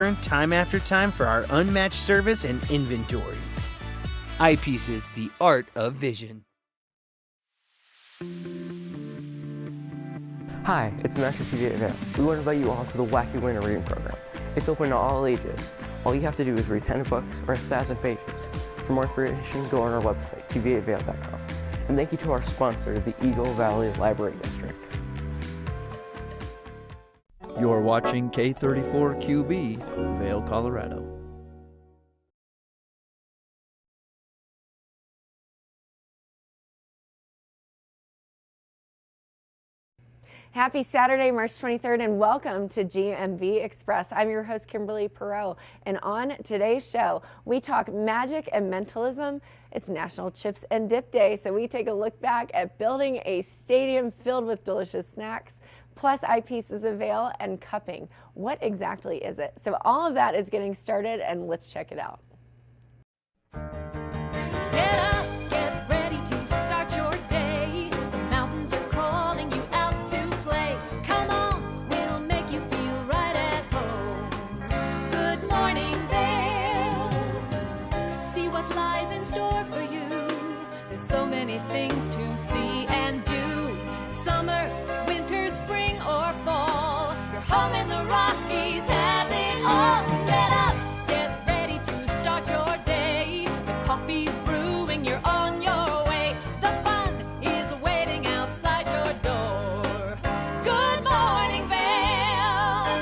time after time for our unmatched service and inventory. Eyepieces, the art of vision. Hi, it's Max at TV8 Vail. We want to invite you all to the Wacky Winter Reading Program. It's open to all ages. All you have to do is read 10 books or 1,000 pages. For more information, go on our website, tv8vail.com. And thank you to our sponsor, the Eagle Valley Library District. You're watching K34QB, Vail, Colorado. Happy Saturday, March 23rd, and welcome to GMV Express. I'm your host, Kimberly Perot, and on today's show, we talk magic and mentalism. It's National Chips and Dip Day, so we take a look back at building a stadium filled with delicious snacks, plus eyepieces of Vail and cupping. What exactly is it? So all of that is getting started, and let's check it out. Get up, get ready to start your day. The mountains are calling you out to play. Come on, we'll make you feel right at home. Good morning, Vail. See what lies in store for you. There's so many things to see and do. Summer, winter, spring, or fall. Your home in the Rockies has it all. So get up, get ready to start your day. The coffee's brewing, you're on your way. The fun is waiting outside your door. Good morning, Vail.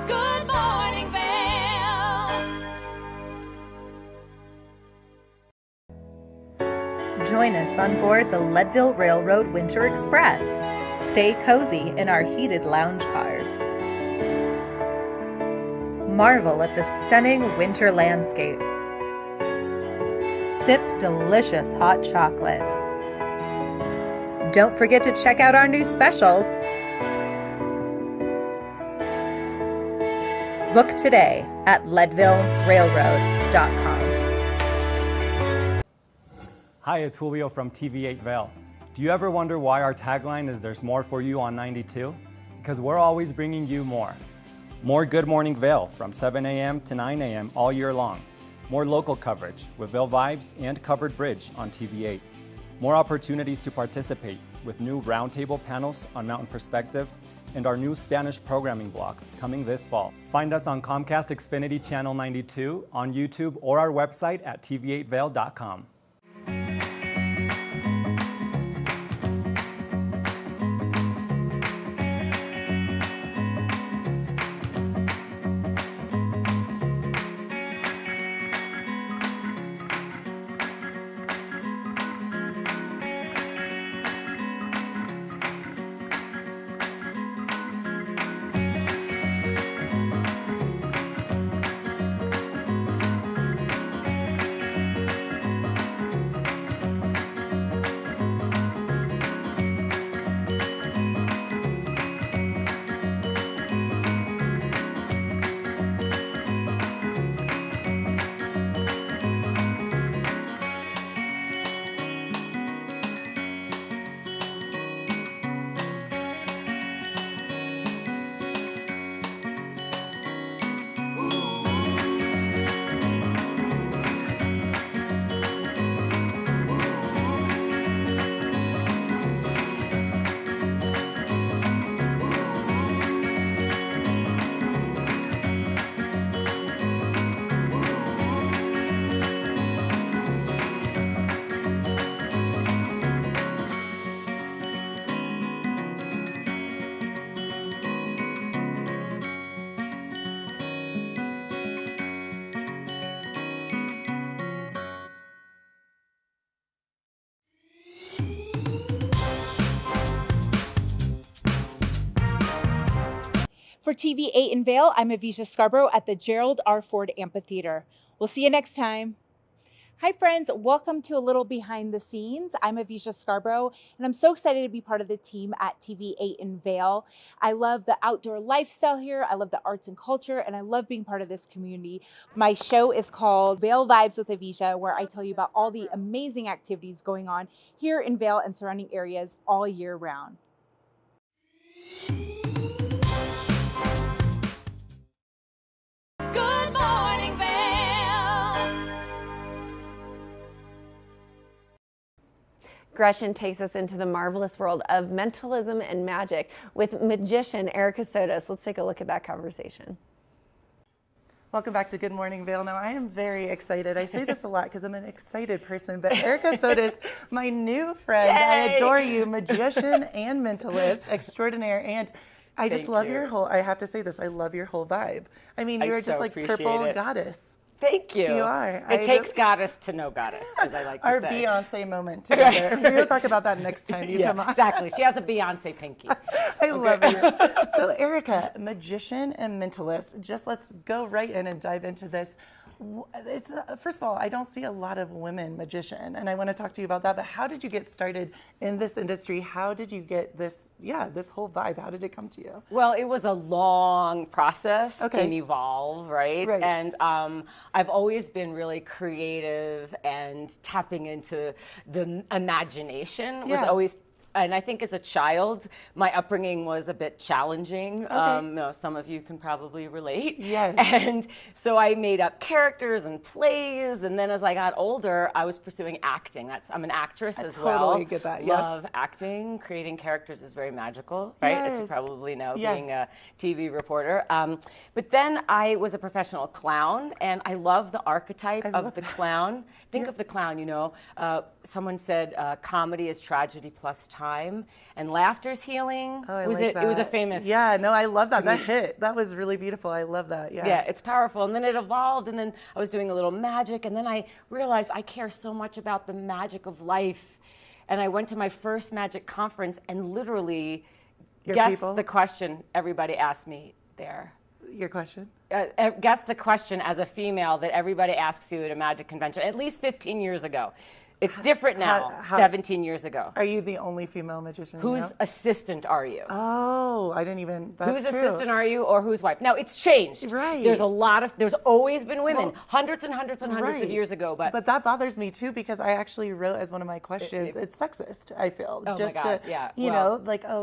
Good morning, Vail. Join us on board the Leadville Railroad Winter Express. Stay cozy in our heated lounge cars. Marvel at the stunning winter landscape. Sip delicious hot chocolate. Don't forget to check out our new specials. Book today at leadvillerailroad.com. Hi, it's Julio from TV8 Vail. Do you ever wonder why our tagline is "There's more for you on 92"? Because we're always bringing you more. More Good Morning Vail from 7 a.m. to 9 a.m. all year long. More local coverage with Vail Vibes and Covered Bridge on TV8. More opportunities to participate with new roundtable panels on mountain perspectives and our new Spanish programming block coming this fall. Find us on Comcast Xfinity Channel 92, on YouTube, or our website at tv8vail.com. For TV8 in Vail, I'm Avisha Scarborough at the Gerald R. Ford Amphitheater. We'll see you next time. Hi friends, welcome to a little behind the scenes. I'm Avisha Scarborough, and I'm so excited to be part of the team at TV8 in Vail. I love the outdoor lifestyle here, I love the arts and culture, and I love being part of this community. My show is called Vail Vibes with Avisha, where I tell you about all the amazing activities going on here in Vail and surrounding areas all year round. Good morning, Vail. Gretchen takes us into the marvelous world of mentalism and magic with magician Erica Sotos. Let's take a look at that conversation. Welcome back to Good Morning Vail. Now, I am very excited. I say this a lot because I'm an excited person, but Erica Sotos, my new friend. Yay! I adore you, magician and mentalist extraordinaire. And I just love your whole, I have to say this, I love your whole vibe. I mean, you're just like purple goddess. Thank you. You are. It takes goddess to know goddess, as I like to Our say. Beyonce moment together. We'll talk about that next time you come on. Exactly. She has a Beyonce pinky. I love you. So Erica, magician and mentalist, just let's go right in and dive into this. It's first of all, I don't see a lot of women magician, and I want to talk to you about that. But how did you get started in this industry? How did you get this, this whole vibe? How did it come to you? Well, it was a long process Okay. and evolve, right? And I've always been really creative, and tapping into the imagination was always. And I think as a child, my upbringing was a bit challenging. Some of you can probably relate. Yes. And so I made up characters and plays. And then as I got older, I was pursuing acting. I'm an actress as well. Totally get that. Yeah. Love acting. Creating characters is very magical, right? As you probably know, being a TV reporter. But then I was a professional clown, and I love the archetype of the clown. Think of the clown, someone said comedy is tragedy plus time, and laughter's healing. Oh, I was like it? that. It was a famous. Yeah, no, I love that. That hit. That was really beautiful. I love that. Yeah. Yeah, it's powerful. And then it evolved, and then I was doing a little magic, and then I realized I care so much about the magic of life. And I went to my first magic conference and literally guessed the question everybody asked me there. Your question? Guess the question as a female that everybody asks you at a magic convention, at least 15 years ago. It's different now, 17 years ago. Are you the only female magician? Whose assistant are you? Oh, I didn't even. Whose assistant are you, or whose wife? Now, it's changed. Right. There's always been women, hundreds and hundreds and hundreds of years ago. But that bothers me too, because I actually wrote as one of my questions, it's sexist, I feel. Oh just my God,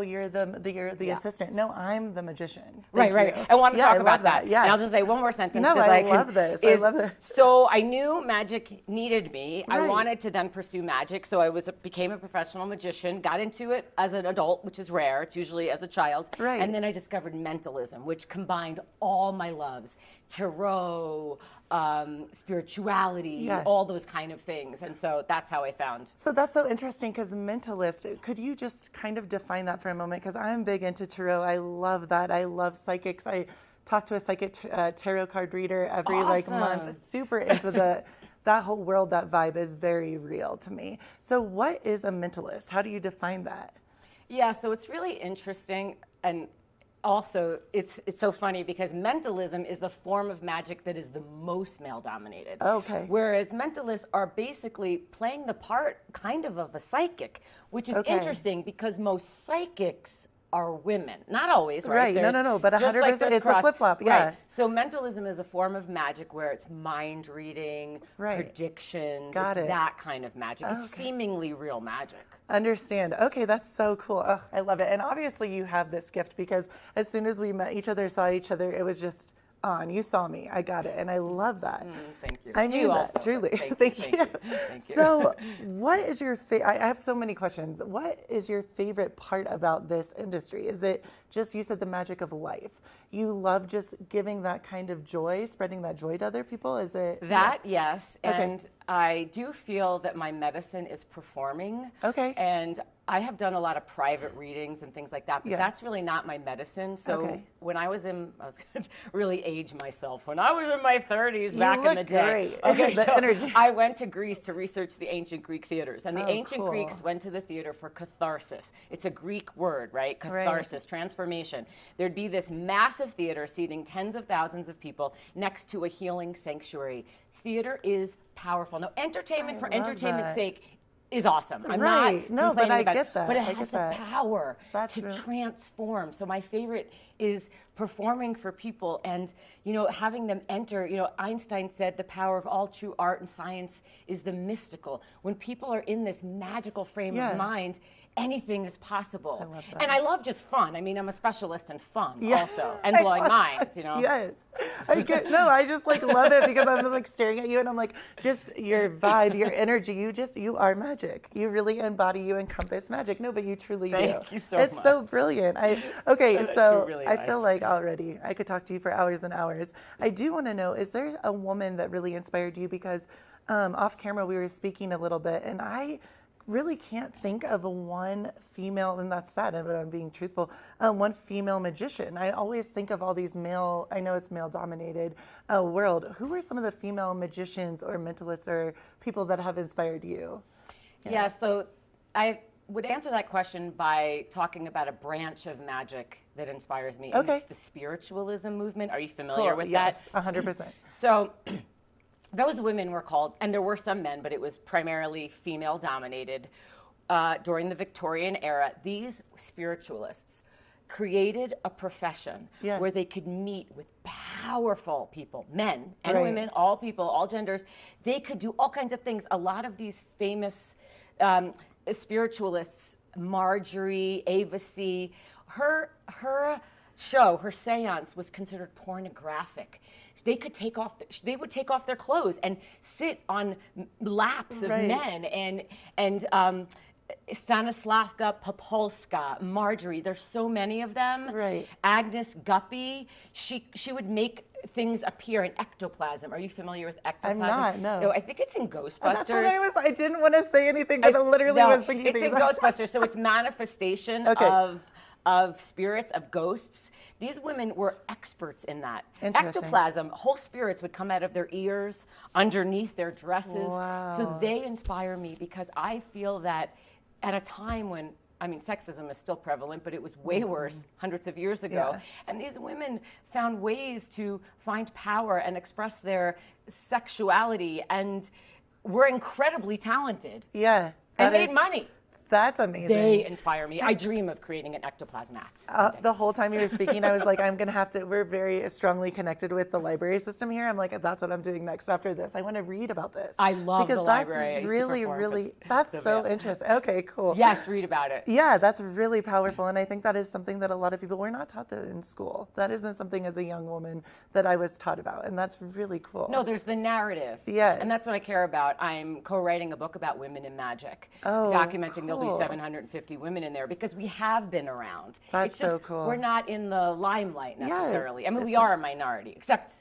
you're the assistant. No, I'm the magician. Right. I want to talk about that. Yeah. And I'll just say one more sentence. No, I love this. I love this. So I knew magic needed me. I wanted to then pursue magic. So I became a professional magician, got into it as an adult, which is rare. It's usually as a child. Right. And then I discovered mentalism, which combined all my loves, tarot, spirituality, all those kind of things. And so that's how I found. So that's so interesting, because mentalist, could you just kind of define that for a moment? Because I'm big into tarot. I love that. I love psychics. I talk to a psychic tarot card reader every month. Super into that whole world. That vibe is very real to me. So what is a mentalist? How do you define that? Yeah, so it's really interesting, and also it's so funny because mentalism is the form of magic that is the most male dominated. Okay. Whereas mentalists are basically playing the part kind of a psychic, which is interesting because most psychics are women. Not always, right? No, but 100%, it's a flip-flop, Right. So mentalism is a form of magic where it's mind reading, predictions, that kind of magic. It's seemingly real magic. Understand. Okay, that's so cool. Oh, I love it. And obviously you have this gift, because as soon as we met each other, saw each other, it was just on. You saw me. I got it. And I love that. Thank you. I knew that, also, truly. Thank you. So what is your I have so many questions. What is your favorite part about this industry? Is it just, you said the magic of life. You love just giving that kind of joy, spreading that joy to other people? Is it? That, yes. And I do feel that my medicine is performing. Okay. And I have done a lot of private readings and things like that, but that's really not my medicine. So when I was going to really age myself. When I was in my 30s back in the day. Okay, so I went to Greece to research the ancient Greek theaters. And the ancient Greeks went to the theater for catharsis. It's a Greek word, right? Catharsis, transformation. There'd be this massive theater seating tens of thousands of people next to a healing sanctuary. Theater is powerful. Now, entertainment for entertainment's sake is awesome. I'm not complaining about it, but it has the power to transform. So my favorite is performing for people and, having them enter. Einstein said the power of all true art and science is the mystical. When people are in this magical frame of mind, anything is possible. I love that. And I love just fun. I mean, I'm a specialist in fun also, and blowing minds, Yes. I just love it because I'm staring at you and I'm just your vibe, your energy, you are magic. You really embody, you encompass magic. No, but you truly do. Thank you so much. It's so brilliant. So really I feel like already I could talk to you for hours and hours. I do want to know, is there a woman that really inspired you? Because off camera we were speaking a little bit and I really can't think of one female, and that's sad, but I'm being truthful, one female magician. I always think of all these male, I know it's male-dominated world. Who are some of the female magicians or mentalists or people that have inspired you? Yeah, so I would answer that question by talking about a branch of magic that inspires me. And it's the spiritualism movement. Are you familiar with that? Yes, 100%. So those women were called, and there were some men, but it was primarily female dominated during the Victorian era. These spiritualists created a profession where they could meet with powerful people, men and women, all people, all genders. They could do all kinds of things. A lot of these famous spiritualists, Marjorie, Ava C., her show, her seance was considered pornographic. They would take off their clothes and sit on laps of men and Stanislavka Popolska, Marjorie, there's so many of them. Agnes Guppy, she would make things appear in ectoplasm. Are you familiar with ectoplasm? I'm not, no. So I think it's in Ghostbusters. That's what I didn't want to say anything, but I literally was thinking it's in Ghostbusters, so it's manifestation of spirits, of ghosts. These women were experts in that. Ectoplasm, whole spirits would come out of their ears, underneath their dresses. Wow. So they inspire me because I feel that at a time when, sexism is still prevalent, but it was way worse hundreds of years ago. And these women found ways to find power and express their sexuality and were incredibly talented. Yeah. And made money. That's amazing. They inspire me. I dream of creating an ectoplasm act. The whole time you were speaking, I was like, I'm going to have to, we're very strongly connected with the library system here. I'm like, that's what I'm doing next after this. I want to read about this. I love the library. Because that's so interesting. Okay, cool. Yes, read about it. Yeah, that's really powerful. And I think that is something that a lot of people, we're not taught that in school. That isn't something as a young woman that I was taught about. And that's really cool. No, there's the narrative. Yes. And that's what I care about. I'm co-writing a book about women in magic. Documenting there'll be 750 women in there because we have been around. That's it's just, so cool. We're not in the limelight necessarily. We are a minority, except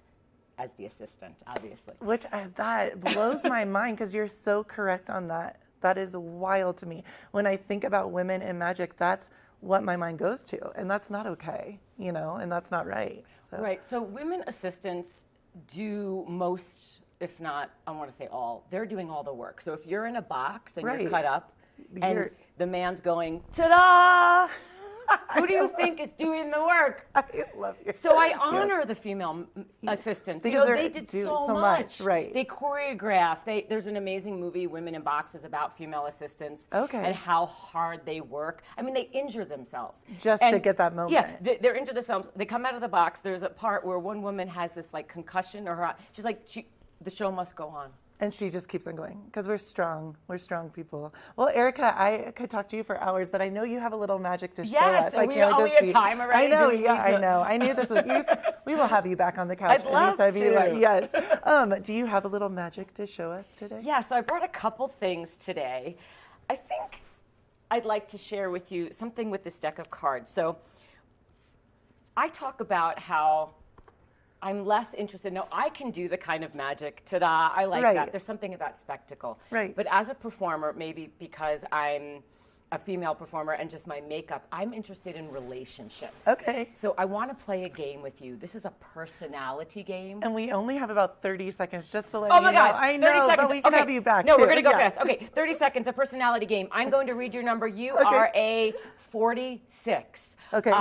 as the assistant, obviously. Which that blows my mind because you're so correct on that. That is wild to me. When I think about women in magic, that's what my mind goes to, and that's not okay, and that's not right. So. Right. So women assistants do most, if not, I want to say all. They're doing all the work. So if you're in a box and you're cut up, and the man's going, ta-da! Who do you think is doing the work? I love you. So I honor the female assistants. Because they did so much. Right. They choreograph. There's an amazing movie, Women in Boxes, about female assistants. And how hard they work. They injure themselves. Just to get that moment. Yeah, they're injured themselves. They come out of the box. There's a part where one woman has this concussion, or she's like, the show must go on. And she just keeps on going because we're strong. We're strong people. Well, Erica, I could talk to you for hours, but I know you have a little magic to show us. Yes, we have time already. I know. I know. I knew this was you. We will have you back on the couch. I'd love anytime to. You want. Yes. Do you have a little magic to show us today? Yeah. So I brought a couple things today. I think I'd like to share with you something with this deck of cards. So I talk about how I'm less interested. No, I can do the kind of magic, ta-da, I like that. There's something about spectacle. Right. But as a performer, maybe because I'm a female performer and just my makeup. I'm interested in relationships. Okay. So I want to play a game with you. This is a personality game. And we only have about 30 seconds just to let Oh you my know. God, I 30 know, seconds. but we can have you back No, too. we're going to go Yeah. fast. Okay, 30 seconds, a personality game. I'm going to read your number. You are a 46. Okay.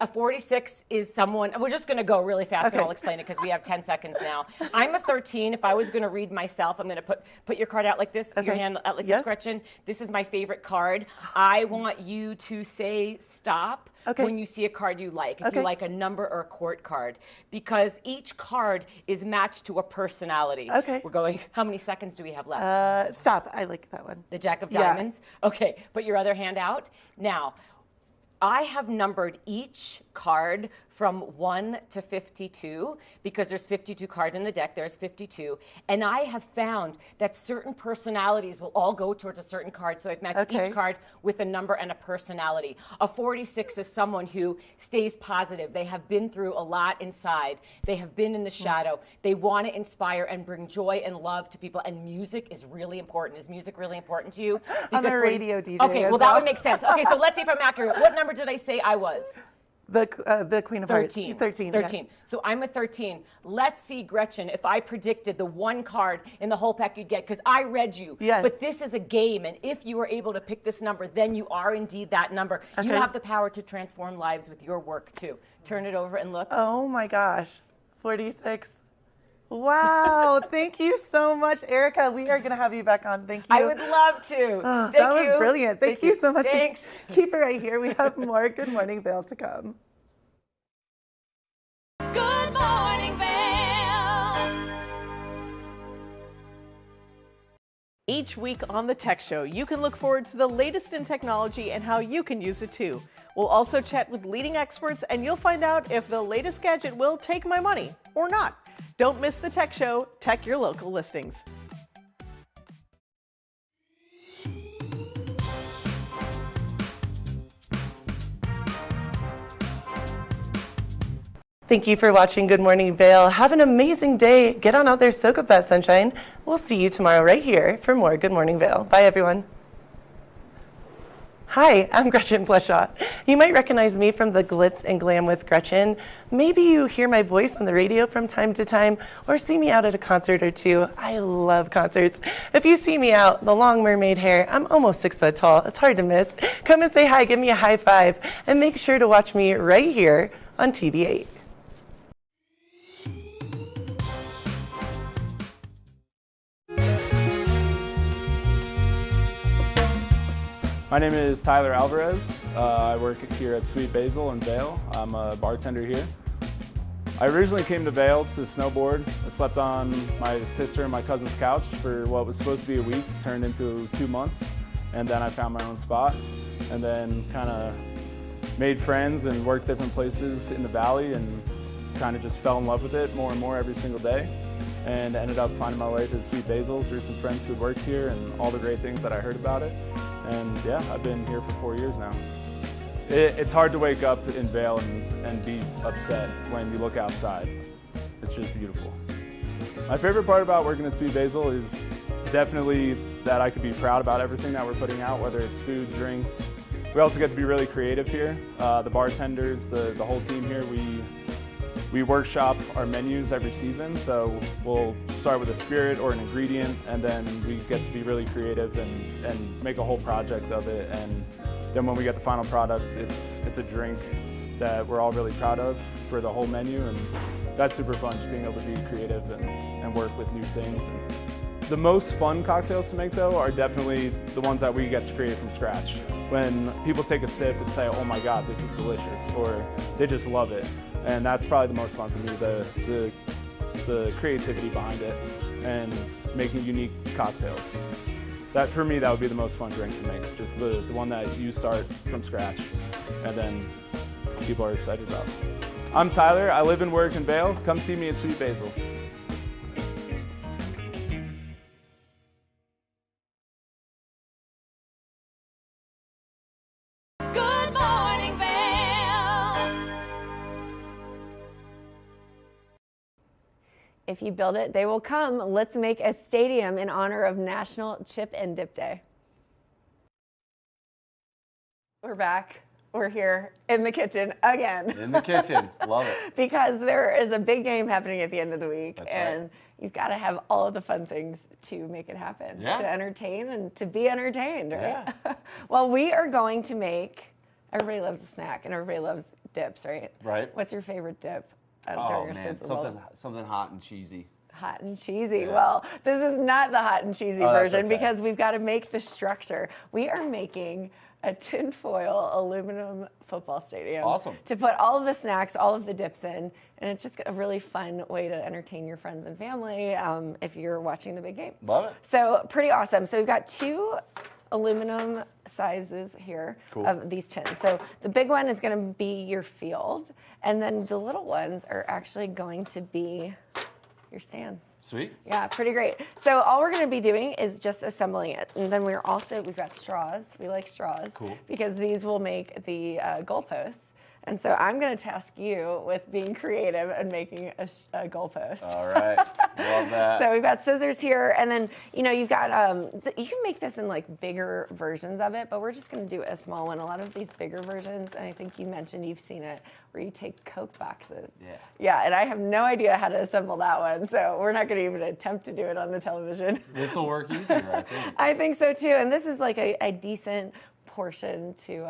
A 46 is someone, we're just going to go really fast and I'll explain it because we have 10 seconds now. I'm a 13. If I was going to read myself, I'm going to put your card out like this, your hand out like this, Gretchen. This is my favorite card. I want you to say stop when you see a card you like. If you like a number or a court card, because each card is matched to a personality. Okay. We're going, how many seconds do we have left? Stop. I like that one. The Jack of Diamonds? Okay, put your other hand out. Now, I have numbered each card from 1 to 52 because there's 52 cards in the deck. There's 52. And I have found that certain personalities will all go towards a certain card. So I've matched each card with a number and a personality. A 46 is someone who stays positive. They have been through a lot inside. They have been in the shadow. They want to inspire and bring joy and love to people. And music is really important. Is music really important to you? I'm a radio DJ. Okay, well, that would make sense. Okay, so let's see if I'm accurate. What number did I say I was? The Queen of Hearts. 13. 13. 13. Yes. So I'm a 13. Let's see, Gretchen, if I predicted the one card in the whole pack you'd get, because I read you. Yes. But this is a game, and if you are able to pick this number, then you are indeed that number. Okay. You have the power to transform lives with your work, too. Turn it over and look. Oh, my gosh. 46. Wow. Thank you so much, Erica. We are going to have you back on. Thank you. I would love to. That was brilliant. Thank you so much. Thanks. Keep it right here. We have more Good Morning Vail to come. Good morning, Vail. Each week on The Tech Show, you can look forward to the latest in technology and how you can use it too. We'll also chat with leading experts and you'll find out if the latest gadget will take my money or not. Don't miss The Tech Show. Tech your local listings. Thank you for watching Good Morning Vail. Have an amazing day. Get on out there, soak up that sunshine. We'll see you tomorrow right here for more Good Morning Vail. Bye, everyone. Hi, I'm Gretchen Bleshaw. You might recognize me from the Glitz and Glam with Gretchen. Maybe you hear my voice on the radio from time to time or see me out at a concert or two. I love concerts. If you see me out, the long mermaid hair, I'm almost 6 foot tall. It's hard to miss. Come and say hi, give me a high five, and make sure to watch me right here on TV8. My name is Tyler Alvarez. I work here at Sweet Basil in Vail. I'm a bartender here. I originally came to Vail to snowboard. I slept on my sister and my cousin's couch for what was supposed to be a week, turned into 2 months, and then I found my own spot, and then kind of made friends and worked different places in the valley and kind of just fell in love with it more and more every single day, and ended up finding my way to Sweet Basil through some friends who had worked here and all the great things that I heard about it. And yeah, I've been here for 4 years now. It's hard to wake up in Vail and be upset when you look outside. It's just beautiful. My favorite part about working at Sweet Basil is definitely that I could be proud about everything that we're putting out, whether it's food, drinks. We also get to be really creative here. The bartenders, the whole team here, we workshop our menus every season, so we'll start with a spirit or an ingredient, and then we get to be really creative and make a whole project of it. And then when we get the final product, it's a drink that we're all really proud of for the whole menu, and that's super fun, just being able to be creative and work with new things. And the most fun cocktails to make, though, are definitely the ones that we get to create from scratch. When people take a sip and say, oh my God, this is delicious, or they just love it. And that's probably the most fun for me, the creativity behind it and making unique cocktails. That, for me, that would be the most fun drink to make, just the one that you start from scratch and then people are excited about. I'm Tyler, I live and work in Vail. Come see me at Sweet Basil. Good morning, Vail. If you build it, they will come. Let's make a stadium in honor of National Chip and Dip Day. We're back. We're here in the kitchen again. In the kitchen. Love it. Because there is a big game happening at the end of the week. That's and right. You've got to have all of the fun things to make it happen. Yeah. To entertain and to be entertained, right? Yeah. Well, we are going to make, everybody loves a snack and everybody loves dips, right? Right. What's your favorite dip Oh during a man, Super Bowl? something hot and cheesy. Hot and cheesy. Yeah. Well, this is not the hot and cheesy Oh, that's version okay. because we've got to make the structure. We are making a tinfoil aluminum football stadium. Awesome. To put all of the snacks, all of the dips in, and it's just a really fun way to entertain your friends and family if you're watching the big game. Love it. So pretty awesome. So we've got 2 aluminum sizes here Cool. of these tins. So the big one is going to be your field, and then the little ones are actually going to be your stands. Sweet. Yeah, pretty great. So all we're going to be doing is just assembling it. And then we've got straws. We like straws. Cool. Because these will make the goalposts. And so I'm going to task you with being creative and making a goalpost. All right. Love that. So we've got scissors here, and then you've got you can make this in like bigger versions of it, but we're just going to do a small one. A lot of these bigger versions, and I think you mentioned you've seen it, where you take Coke boxes. Yeah. Yeah, and I have no idea how to assemble that one, so we're not going to even attempt to do it on the television. This will work easier, I think. I think so too, and this is like a decent portion to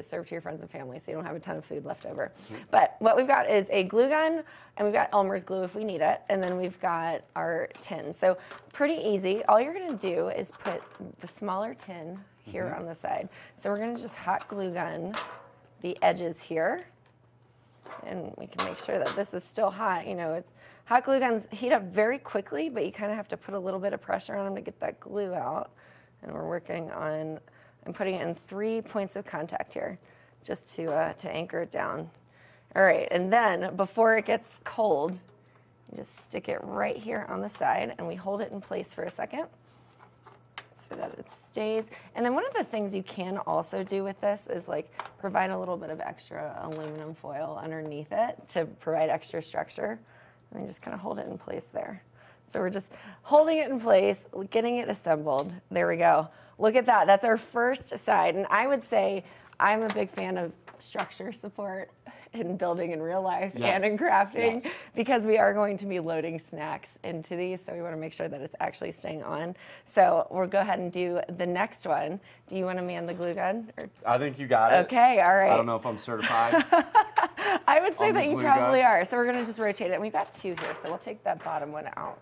serve to your friends and family, so you don't have a ton of food left over. But what we've got is a glue gun, and we've got Elmer's glue if we need it, and then we've got our tin. So pretty easy. All you're going to do is put the smaller tin here on the side. So we're going to just hot glue gun the edges here, and we can make sure that this is still hot. It's hot glue guns heat up very quickly, but you kind of have to put a little bit of pressure on them to get that glue out. And we're working on, I'm putting it in 3 points of contact here, just to anchor it down. All right, and then before it gets cold, you just stick it right here on the side, and we hold it in place for a second so that it stays. And then one of the things you can also do with this is like provide a little bit of extra aluminum foil underneath it to provide extra structure. And you just kind of hold it in place there. So we're just holding it in place, getting it assembled. There we go. Look at that. That's our first side. And I would say I'm a big fan of structure support in building in real life and in crafting because we are going to be loading snacks into these. So we want to make sure that it's actually staying on. So we'll go ahead and do the next one. Do you want to man the glue gun? I think you got it. Okay, all right. I don't know if I'm certified. I would say that you probably gun. are. So we're going to just rotate it. And we've got 2 here, so we'll take that bottom one out.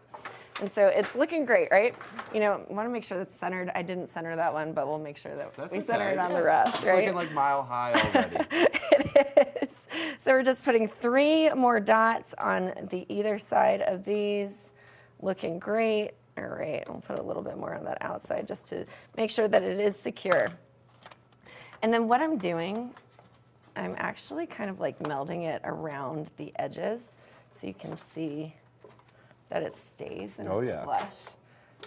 And so it's looking great, right? Want to make sure that's centered. I didn't center that one, but we'll make sure that we center it on the rest, it's right? looking like mile high already. It is. So we're just putting 3 more dots on either side of these. Looking great. All right, we'll put a little bit more on that outside just to make sure that it is secure. And then what I'm doing, I'm actually kind of like melding it around the edges so you can see that it stays and it's flush.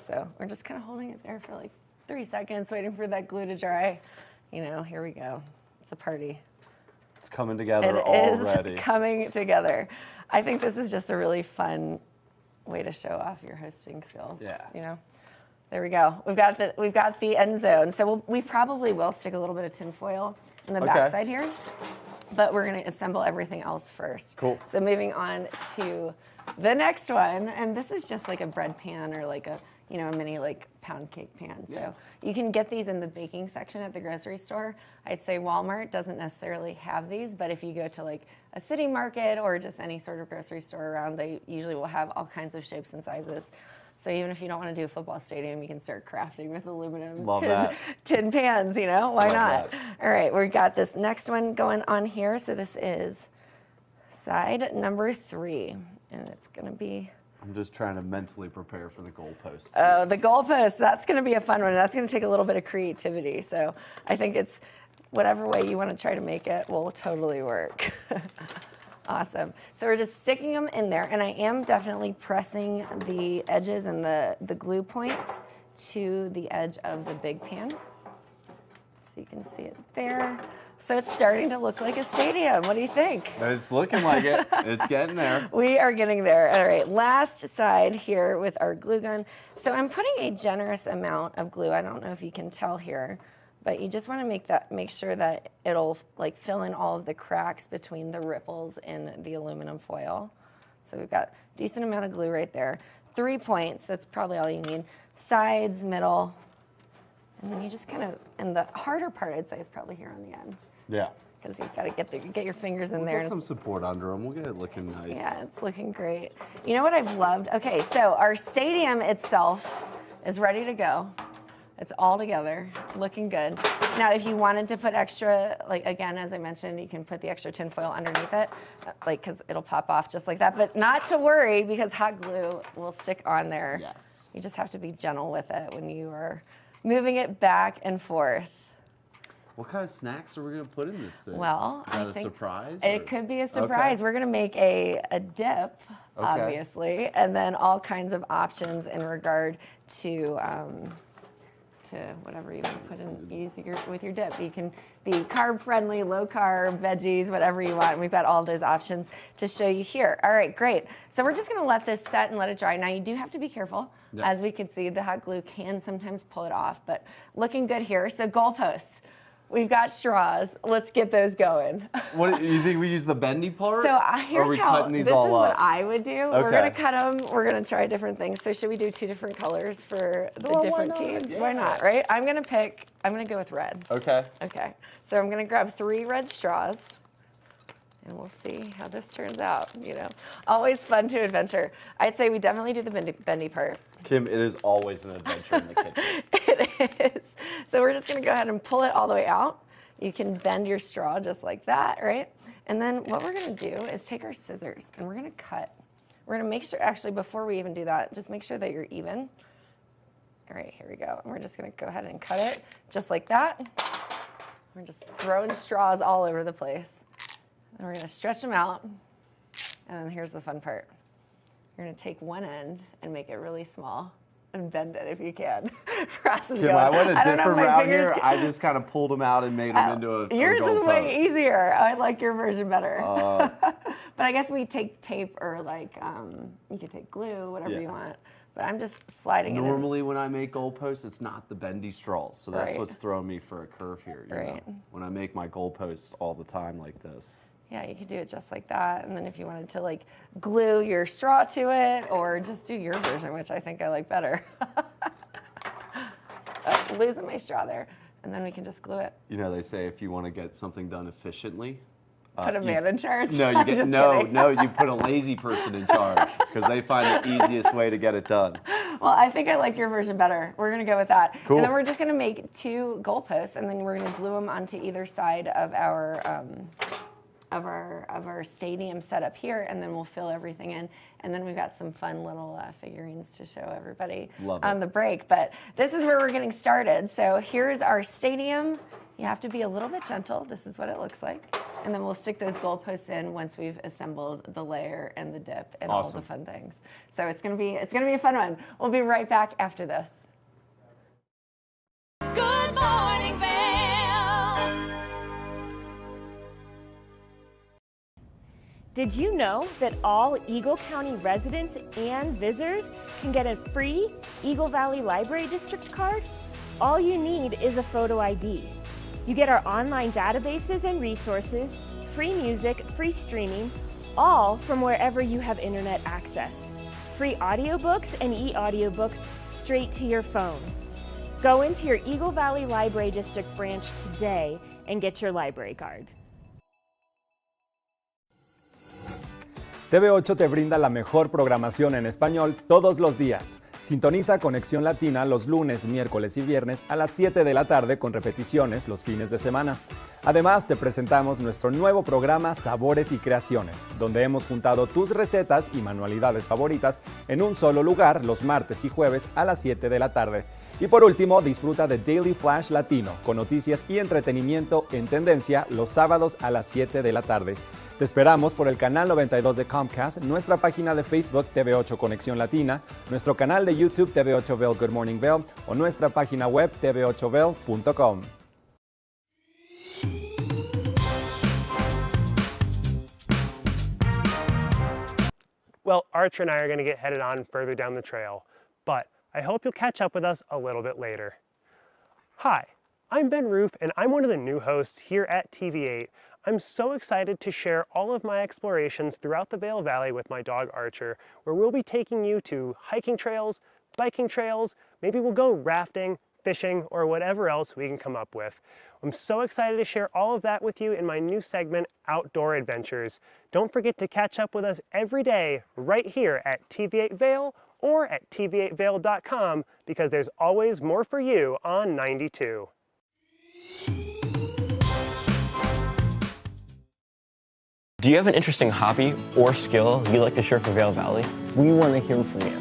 So we're just kind of holding it there for like 3 seconds, waiting for that glue to dry. Here we go. It's a party. It's coming together already. It is coming together. I think this is just a really fun way to show off your hosting skills. Yeah. There we go. We've got the end zone. So we probably will stick a little bit of tin foil in the backside here, but we're going to assemble everything else first. Cool. So moving on to the next one, and this is just like a bread pan or like a mini like pound cake pan. So you can get these in the baking section at the grocery store. I'd say Walmart doesn't necessarily have these, but if you go to like a city market or just any sort of grocery store around, they usually will have all kinds of shapes and sizes. So even if you don't want to do a football stadium, you can start crafting with aluminum tin pans, why not? All right, we've got this next one going on here. So this is side number 3, and it's going to be... I'm just trying to mentally prepare for the goalposts. Oh, the goalpost. That's going to be a fun one. That's going to take a little bit of creativity. So I think it's whatever way you want to try to make it will totally work. Awesome. So we're just sticking them in there, and I am definitely pressing the edges and the glue points to the edge of the big pan. So you can see it there. So it's starting to look like a stadium. What do you think? It's looking like it. It's getting there. We are getting there. All right, last side here with our glue gun. So I'm putting a generous amount of glue. I don't know if you can tell here, But you just want to make sure that it'll like fill in all of the cracks between the ripples in the aluminum foil. So we've got a decent amount of glue right there. 3 points, that's probably all you need. Sides, middle, and then you just kind of, and the harder part I'd say is probably here on the end. Yeah. Because you've got to get your fingers in there. Get some support under them. We'll get it looking nice. Yeah, it's looking great. You know what I've loved? Okay, so our stadium itself is ready to go. It's all together, looking good. Now, if you wanted to put extra, like again, as I mentioned, you can put the extra tin foil underneath it, like because it'll pop off just like that. But not to worry, because hot glue will stick on there. Yes. You just have to be gentle with it when you are moving it back and forth. What kind of snacks are we going to put in this thing? Well, Is that I think a surprise? it could be a surprise. Okay. We're going to make a dip, obviously, and then all kinds of options in regard to whatever you want to put in, with your dip. You can be carb-friendly, low-carb, veggies, whatever you want. And we've got all those options to show you here. All right, great. So we're just going to let this set and let it dry. Now, you do have to be careful. Yes. As we can see, the hot glue can sometimes pull it off, but looking good here. So goalposts. We've got straws. Let's get those going. What you think we use the bendy part? So here's how. This is what I would do. Okay. We're gonna cut them. We're gonna try different things. So should we do 2 different colors for the different teams? Yeah. Why not? Right? I'm gonna go with red. Okay. Okay. So I'm gonna grab 3 red straws, and we'll see how this turns out. You know, always fun to adventure. I'd say we definitely do the bendy part. Kim, it is always an adventure in the kitchen. It is. So we're just gonna go ahead and pull it all the way out. You can bend your straw just like that, right? And then what we're gonna do is take our scissors and we're gonna cut. We're gonna make sure, actually before we even do that, just make sure that you're even. All right, here we go. And we're just gonna go ahead and cut it just like that. We're just throwing straws all over the place. And we're gonna stretch them out. And then here's the fun part. You're gonna take one end and make it really small and bend it if you can. Kim, I went a different route here. I just kind of pulled them out and made them into a Yours is goalpost. way easier. I like your version better. But I guess we take tape or like, you can take glue, whatever you want. But I'm just sliding it in. Normally when I make goalposts, it's not the bendy straws. So that's what's throwing me for a curve here. You know? When I make my goalposts all the time like this. Yeah, you could do it just like that. And then if you wanted to like glue your straw to it or just do your version, which I think I like better. Losing my straw there. And then we can just glue it. You know, they say if you want to get something done efficiently. Put a man in charge? No, you get you put a lazy person in charge because they find the easiest way to get it done. Well, I think I like your version better. We're gonna go with that. Cool. And then we're just gonna make 2 goalposts and then we're gonna glue them onto either side of our stadium setup here, and then we'll fill everything in. And then we've got some fun little figurines to show everybody on the break. But this is where we're getting started. So here's our stadium. You have to be a little bit gentle. This is what it looks like. And then we'll stick those goalposts in once we've assembled the layer and the dip and all the fun things. So it's gonna be a fun one. We'll be right back after this. Good morning, Vail. Did you know that all Eagle County residents and visitors can get a free Eagle Valley Library District card? All you need is a photo ID. You get our online databases and resources, free music, free streaming, all from wherever you have internet access. Free audiobooks and e-audiobooks straight to your phone. Go into your Eagle Valley Library District branch today and get your library card. TV8 te brinda la mejor programación en español todos los días. Sintoniza Conexión Latina los lunes, miércoles y viernes a las 7 de la tarde con repeticiones los fines de semana. Además, te presentamos nuestro nuevo programa Sabores y Creaciones, donde hemos juntado tus recetas y manualidades favoritas en un solo lugar los martes y jueves a las 7 de la tarde. Y por último, disfruta de Daily Flash Latino, con noticias y entretenimiento en tendencia los sábados a las 7 de la tarde. Te esperamos por el canal 92 de Comcast, nuestra página de Facebook TV8 Conexión Latina, nuestro canal de YouTube TV8 Vail Good Morning Vail o nuestra página web tv8vail.com. Well, Archer and I are going to get headed on further down the trail, but I hope you'll catch up with us a little bit later. Hi, I'm Ben Roof, and I'm one of the new hosts here at TV8. I'm so excited to share all of my explorations throughout the Vail Valley with my dog Archer, where we'll be taking you to hiking trails, biking trails, maybe we'll go rafting, fishing, or whatever else we can come up with. I'm so excited to share all of that with you in my new segment, Outdoor Adventures. Don't forget to catch up with us every day right here at TV8 Vail or at tv8vail.com because there's always more for you on 92. Do you have an interesting hobby or skill you'd like to share for Vail Valley? We want to hear from you.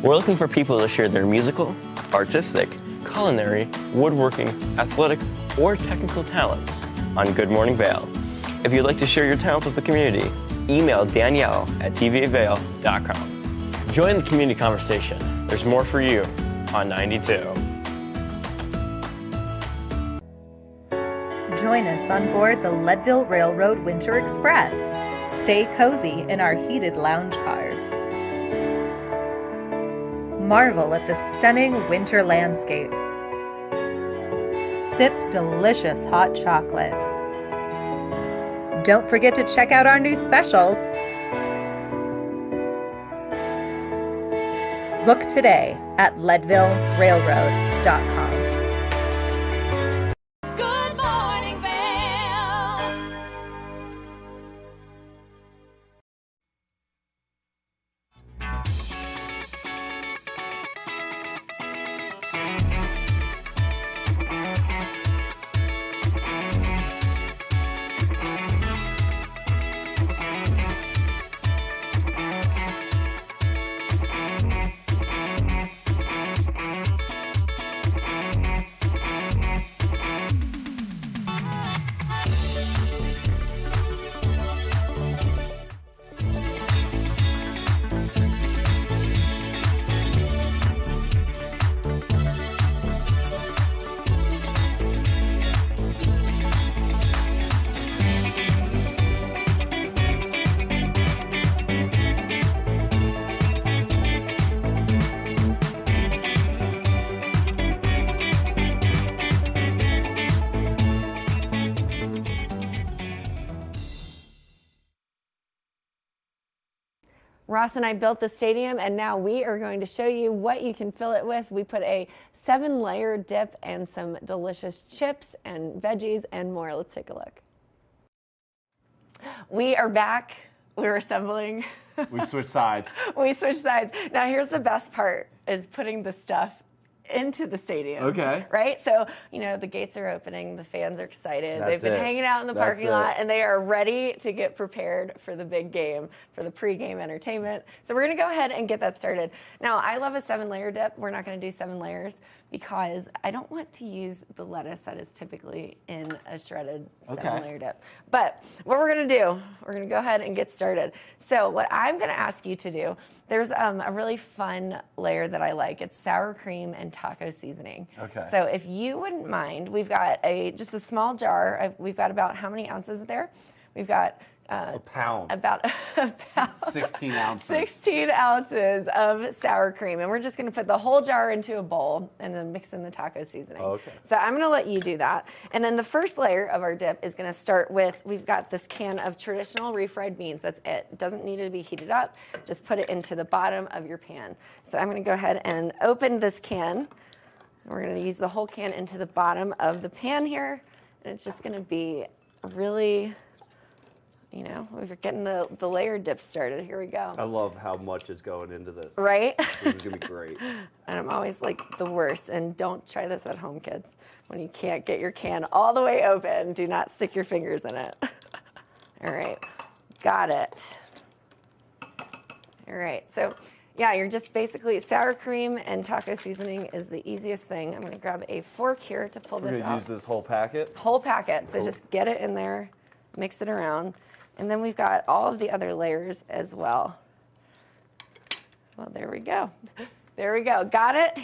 We're looking for people to share their musical, artistic, culinary, woodworking, athletic, or technical talents on Good Morning Vail. If you'd like to share your talents with the community, email Danielle at tv8vail.com. Join the community conversation. There's more for you on 92. Join us on board the Leadville Railroad Winter Express. Stay cozy in our heated lounge cars. Marvel at the stunning winter landscape. Sip delicious hot chocolate. Don't forget to check out our new specials. Book today at leadvillerailroad.com. Good morning, Vail. Ross and I built the stadium, and now we are going to show you what you can fill it with. We put a 7-layer dip and some delicious chips and veggies and more. Let's take a look. We are back. We're assembling. We switched sides. We switched sides. Now here's the best part, is putting the stuff into the stadium. Okay. Right? So, you know, the gates are opening, the fans are excited. That's They've been it. hanging out in the parking lot, and they are ready to get prepared for the big game, for the pre-game entertainment. So we're going to go ahead and get that started. Now, I love a 7-layer dip. We're not going to do 7 layers because I don't want to use the lettuce that is typically in a shredded 7-layer dip. But what we're going to do, we're going to go ahead and get started. So what I'm going to ask you to do, there's a really fun layer that I like. It's sour cream and taco seasoning. Okay. So if you wouldn't mind, we've got just a small jar. We've got about how many ounces there? We've got a pound. About a pound. 16 ounces. 16 ounces of sour cream. And we're just going to put the whole jar into a bowl and then mix in the taco seasoning. Okay. So I'm going to let you do that. And then the first layer of our dip is going to start with, we've got this can of traditional refried beans. That's it. It doesn't need to be heated up. Just put it into the bottom of your pan. So I'm going to go ahead and open this can. We're going to use the whole can into the bottom of the pan here. And it's just going to be really, you know, we're getting the layer dip started. Here we go. I love how much is going into this. Right? This is going to be great. And I'm always like the worst. And don't try this at home, kids. When you can't get your can all the way open, do not stick your fingers in it. All right. Got it. All right. So, yeah, you're just basically, sour cream and taco seasoning is the easiest thing. I'm going to grab a fork here to pull this out. We're going to use this whole packet? Whole packet. So Cool. just get it in there, mix it around. And then we've got all of the other layers as well. Well, there we go. There we go. Got it?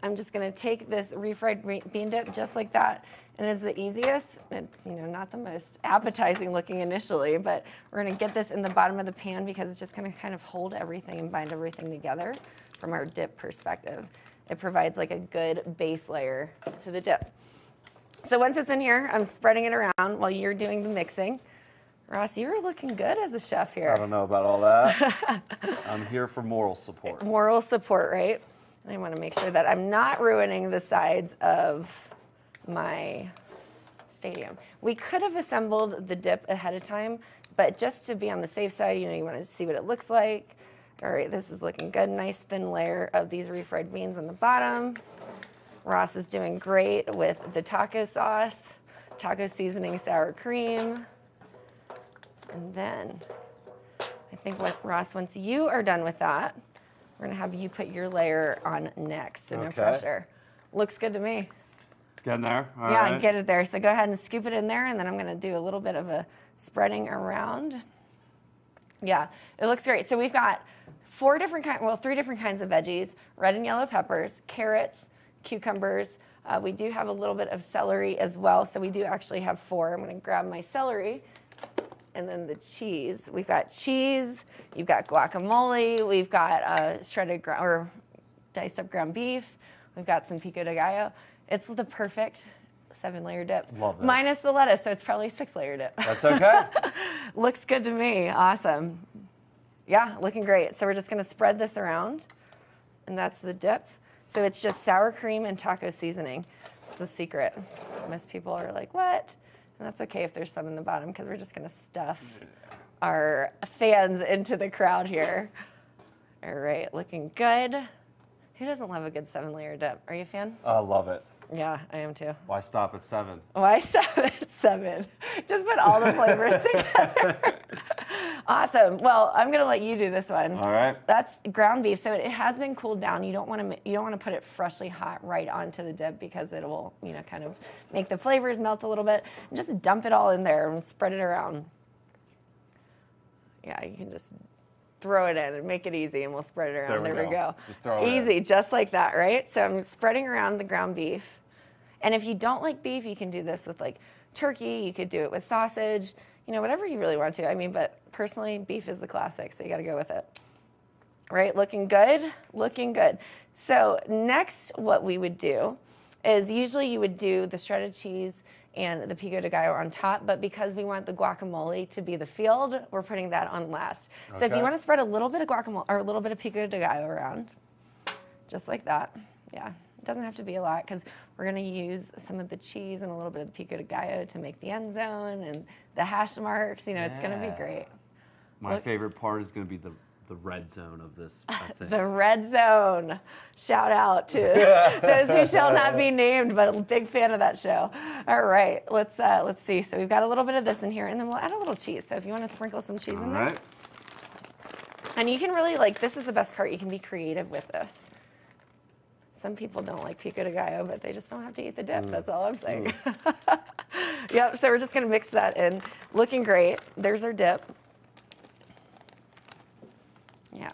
I'm just going to take this refried bean dip just like that. And it's the easiest. It's, you know, not the most appetizing looking initially, but we're going to get this in the bottom of the pan because it's just going to kind of hold everything and bind everything together from our dip perspective. It provides like a good base layer to the dip. So once it's in here, I'm spreading it around while you're doing the mixing. Ross, you were looking good as a chef here. I don't know about all that. I'm here for moral support. Moral support, right? And I want to make sure that I'm not ruining the sides of my stadium. We could have assembled the dip ahead of time, but just to be on the safe side, you know, you want to see what it looks like. All right, this is looking good. Nice thin layer of these refried beans on the bottom. Ross is doing great with the taco sauce, taco seasoning, sour cream. And then I think Ross, once you are done with that, we're gonna have you put your layer on next, so no pressure. Looks good to me. Getting there? All yeah, right. Get it there. So go ahead and scoop it in there, and then I'm gonna do a little bit of a spreading around. Yeah, it looks great. So we've got three different kinds of veggies: red and yellow peppers, carrots, cucumbers. We do have a little bit of celery as well, so we do actually have 4. I'm gonna grab my celery. And then the cheese. We've got cheese, you've got guacamole, we've got shredded or diced up ground beef, we've got some pico de gallo. It's the perfect 7-layer dip. Love this. Minus the lettuce, so it's probably a 6-layer dip. That's okay. Looks good to me. Awesome. Yeah, looking great. So we're just gonna spread this around, and that's the dip. So it's just sour cream and taco seasoning. It's the secret. Most people are like, what? And that's okay if there's some in the bottom, because we're just gonna stuff our fans into the crowd here. All right, looking good. Who doesn't love a good 7-layer dip? Are you a fan? I love it. Yeah, I am too. Why stop at 7? Why stop at 7? Just put all the flavors together. Awesome. Well, I'm gonna let you do this one. All right. That's ground beef, so it has been cooled down. You don't want to put it freshly hot right onto the dip, because it will, you know, kind of make the flavors melt a little bit. And just dump it all in there and spread it around. Yeah, you can just throw it in and make it easy, and we'll spread it around. There we go. Just throw it Easy, in. just like that, right? So I'm spreading around the ground beef. And if you don't like beef, you can do this with like turkey. You could do it with sausage. You know, whatever you really want to. I mean, but personally, beef is the classic, so you got to go with it. Right, looking good, looking good. So next, what we would do is usually you would do the shredded cheese and the pico de gallo on top, but because we want the guacamole to be the field, we're putting that on last. So if you want to spread a little bit of guacamole or a little bit of pico de gallo around, just like that, yeah. It doesn't have to be a lot, because we're going to use some of the cheese and a little bit of the pico de gallo to make the end zone and the hash marks. You know, it's going to be great. My favorite part is going to be the red zone of this, I think. The red zone. Shout out to those who shall not be named, but a big fan of that show. All right, let's see. So we've got a little bit of this in here, and then we'll add a little cheese. So if you want to sprinkle some cheese in there. And you can really, like, this is the best part. You can be creative with this. Some people don't like pico de gallo, but they just don't have to eat the dip. That's all I'm saying. Yep, so we're just gonna mix that in. Looking great. There's our dip. Yeah,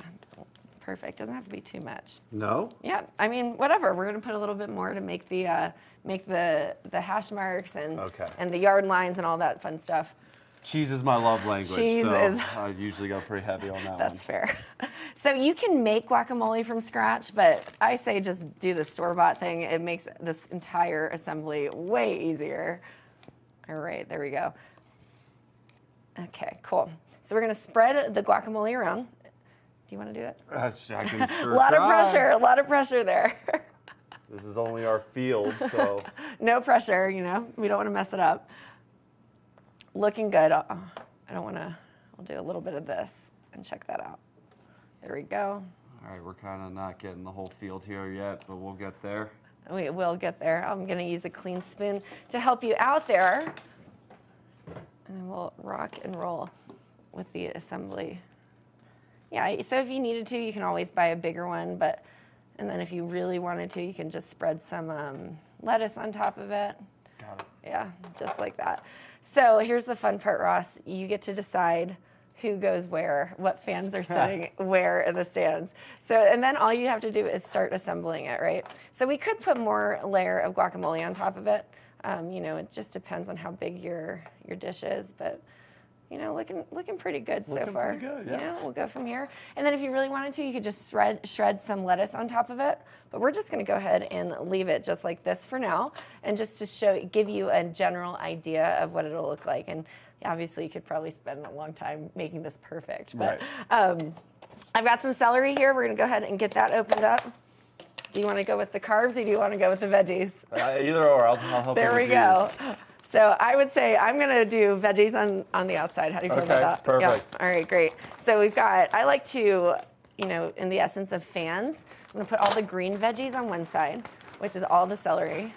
perfect. Doesn't have to be too much. No? Yeah, I mean, whatever. We're gonna put a little bit more to make the hash marks and the yard lines and all that fun stuff. Cheese is my love language, Cheese so is... I usually go pretty heavy on that That's fair. So you can make guacamole from scratch, but I say just do the store-bought thing. It makes this entire assembly way easier. All right, there we go. Okay, cool. So we're gonna spread the guacamole around. Do you want to do it? I can sure A lot try. a lot of pressure there. This is only our field, so. No pressure, you know, we don't want to mess it up. Looking good. I don't want to, we'll do a little bit of this and check that out. There we go. All right, we're kind of not getting the whole field here yet, but we'll get there. We will get there. I'm going to use a clean spoon to help you out there. And then we'll rock and roll with the assembly. Yeah, so if you needed to, you can always buy a bigger one, and then if you really wanted to, you can just spread some lettuce on top of it. Got it. Yeah, just like that. So here's the fun part, Ross. You get to decide who goes where, what fans are sitting where in the stands. So, and then all you have to do is start assembling it, right? So we could put more layer of guacamole on top of it. You know, it just depends on how big your dish is, but you know, looking pretty good so Looking far. pretty good, yeah. You know, we'll go from here. And then if you really wanted to, you could just shred some lettuce on top of it. But we're just going to go ahead and leave it just like this for now, and just to give you a general idea of what it'll look like. And obviously, you could probably spend a long time making this perfect. But I've got some celery here. We're going to go ahead and get that opened up. Do you want to go with the carbs, or do you want to go with the veggies? Either or. I'll help you. There we go. So I would say I'm going to do veggies on the outside. How do you feel about that? Perfect. Yeah. All right, great. So I like to, you know, in the essence of fans, I'm going to put all the green veggies on one side, which is all the celery,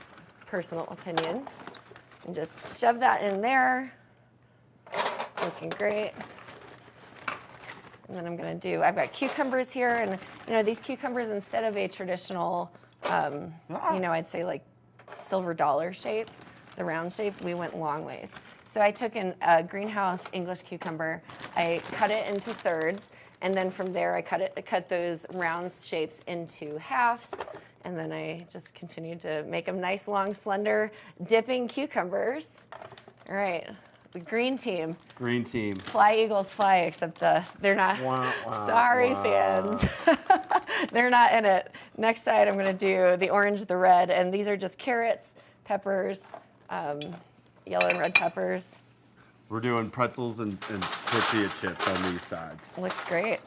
personal opinion, and just shove that in there. Looking great. And then I've got cucumbers here, and you know, these cucumbers, instead of a traditional, you know, I'd say like silver dollar shape, the round shape, we went long ways. So I took a greenhouse English cucumber, I cut it into thirds, and then from there I cut those round shapes into halves, and then I just continued to make them nice, long, slender, dipping cucumbers. All right. The green team. Green team. Fly Eagles fly, except they're not. Sorry, fans. They're not in it. Next side, I'm going to do the orange, the red, and these are just carrots, peppers, yellow and red peppers. We're doing pretzels and tortilla chips on these sides. Looks great.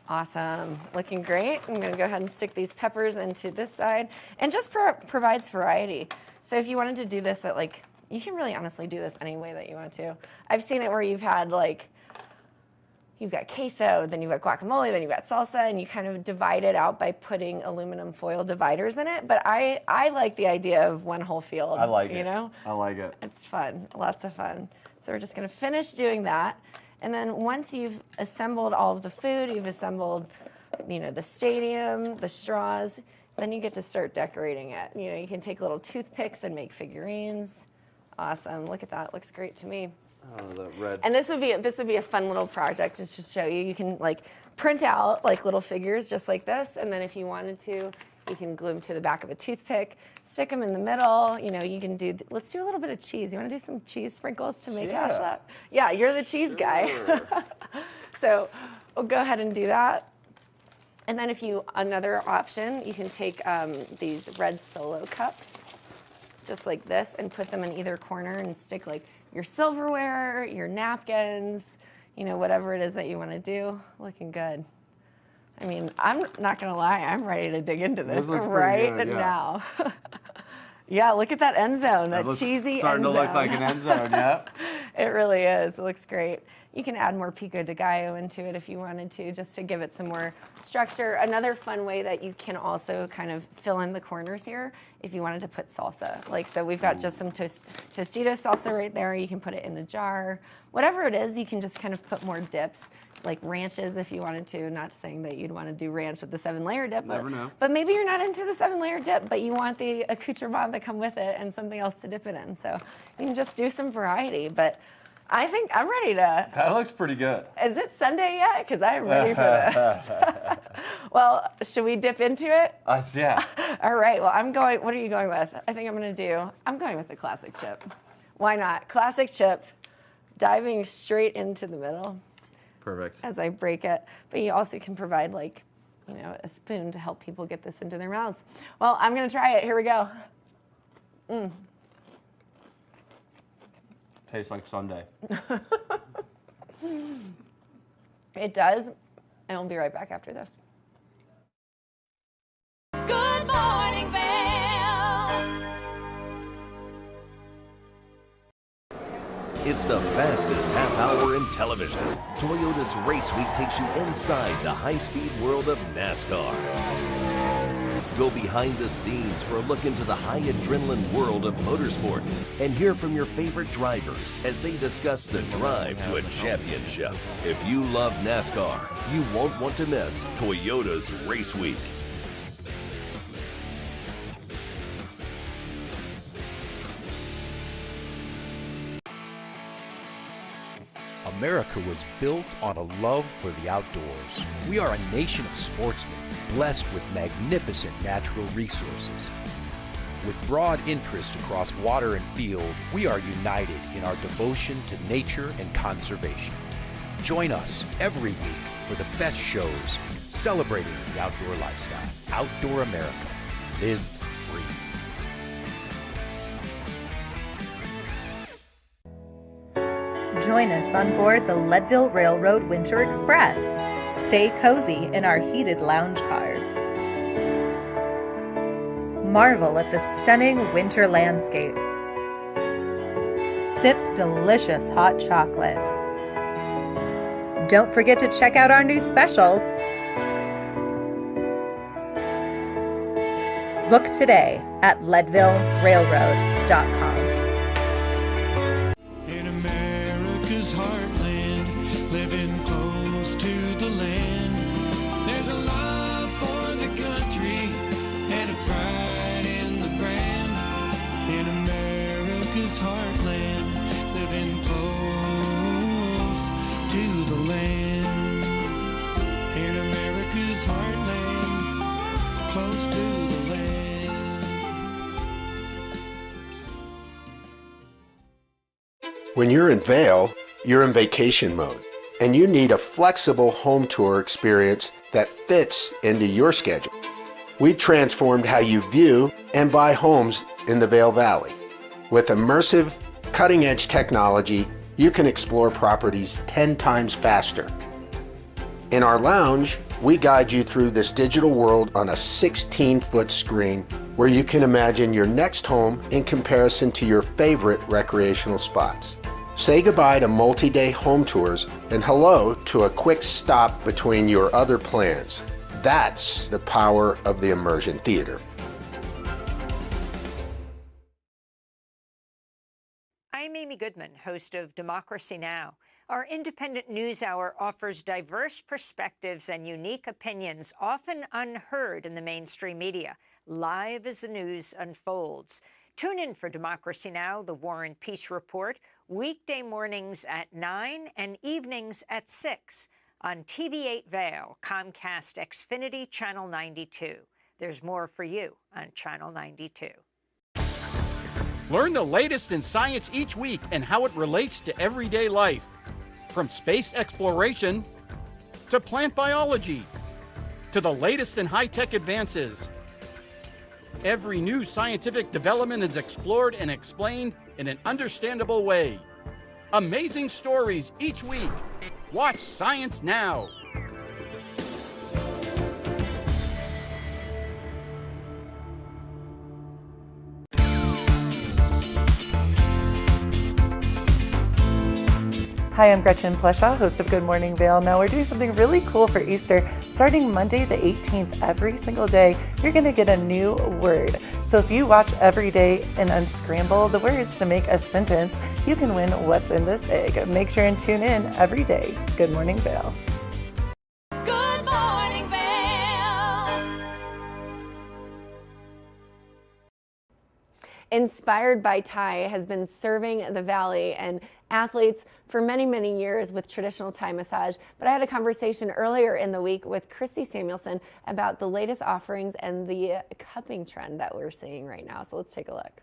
Awesome. Looking great. I'm going to go ahead and stick these peppers into this side, and just provides variety. So if you wanted to do this at like, you can really honestly do this any way that you want to. I've seen it where you've got queso, then you've got guacamole, then you've got salsa, and you kind of divide it out by putting aluminum foil dividers in it. But I like the idea of one whole field. I like it. You know? I like it. It's fun, lots of fun. So we're just gonna finish doing that. And then once you've assembled all of the food, you've assembled, you know, the stadium, the straws, then you get to start decorating it. You know, you can take little toothpicks and make figurines. Awesome, look at that, looks great to me. Oh, the red. And this would be a fun little project just to show you. You can like print out like little figures just like this, and then if you wanted to, you can glue them to the back of a toothpick, stick them in the middle. You know, you can let's do a little bit of cheese. You want to do some cheese sprinkles to make Ash up? Yeah, you're the cheese guy. So we'll go ahead and do that. And then another option, you can take these red Solo cups, just like this, and put them in either corner and stick like your silverware, your napkins, you know, whatever it is that you want to do. Looking good. I mean, I'm not going to lie, I'm ready to dig into this right now. Yeah, look at that end zone, that cheesy end zone. Starting to look like an end zone, yeah. It really is. It looks great. You can add more pico de gallo into it if you wanted to, just to give it some more structure. Another fun way that you can also kind of fill in the corners here, if you wanted to put salsa. Like, so we've got just some Tostitos salsa right there. You can put it in a jar. Whatever it is, you can just kind of put more dips, like ranches if you wanted to. Not saying that you'd want to do ranch with the 7-layer dip, but maybe you're not into the 7-layer dip, but you want the accoutrement that come with it and something else to dip it in. So you can just do some variety. But I think I'm ready to. That looks pretty good. Is it Sunday yet? Because I'm ready for this. Well, should we dip into it? Yeah. All right. Well, what are you going with? I'm going with the classic chip. Why not? Classic chip, diving straight into the middle. Perfect. As I break it. But you also can provide like, you know, a spoon to help people get this into their mouths. Well, I'm going to try it. Here we go. Tastes like Sunday. It does, and we'll be right back after this. Good morning, Vail. It's the fastest half hour in television. Toyota's Race Week takes you inside the high-speed world of NASCAR. Go behind the scenes for a look into the high adrenaline world of motorsports and hear from your favorite drivers as they discuss the drive to a championship. If you love NASCAR, you won't want to miss Toyota's Race Week. America was built on a love for the outdoors. We are a nation of sportsmen, blessed with magnificent natural resources. With broad interests across water and field, we are united in our devotion to nature and conservation. Join us every week for the best shows celebrating the outdoor lifestyle. Outdoor America. Live free. Join us on board the Leadville Railroad Winter Express. Stay cozy in our heated lounge cars. Marvel at the stunning winter landscape. Sip delicious hot chocolate. Don't forget to check out our new specials. Book today at leadvillerailroad.com. In America's heartland, living close to the land, there's a love for the country and a pride in the brand. In America's heartland, living close to the land. In America's heartland, close to the land. When you're in Vail, you're in vacation mode, and you need a flexible home tour experience that fits into your schedule. We transformed how you view and buy homes in the Vail Valley. With immersive, cutting-edge technology, you can explore properties 10 times faster. In our lounge, we guide you through this digital world on a 16-foot screen where you can imagine your next home in comparison to your favorite recreational spots. Say goodbye to multi-day home tours and hello to a quick stop between your other plans. That's the power of the Immersion Theater. I'm Amy Goodman, host of Democracy Now! Our independent news hour offers diverse perspectives and unique opinions, often unheard in the mainstream media, live as the news unfolds. Tune in for Democracy Now!, the War and Peace Report, weekday mornings at 9 and evenings at 6 on TV8 Vail, Comcast Xfinity Channel 92. There's more for you on Channel 92. Learn the latest in science each week and how it relates to everyday life. From space exploration to plant biology to the latest in high-tech advances. Every new scientific development is explored and explained in an understandable way. Amazing stories each week. Watch Science Now. Hi, I'm Gretchen Pleshaw, host of Good Morning Vail. Now we're doing something really cool for Easter. Starting Monday the 18th, every single day, you're going to get a new word. So if you watch every day and unscramble the words to make a sentence, you can win What's in This Egg. Make sure and tune in every day. Good Morning Vail. Good morning, Vail. Inspired by Thai has been serving the Valley and athletes for many, many years with traditional Thai massage. But I had a conversation earlier in the week with Christy Samuelson about the latest offerings and the cupping trend that we're seeing right now. So let's take a look.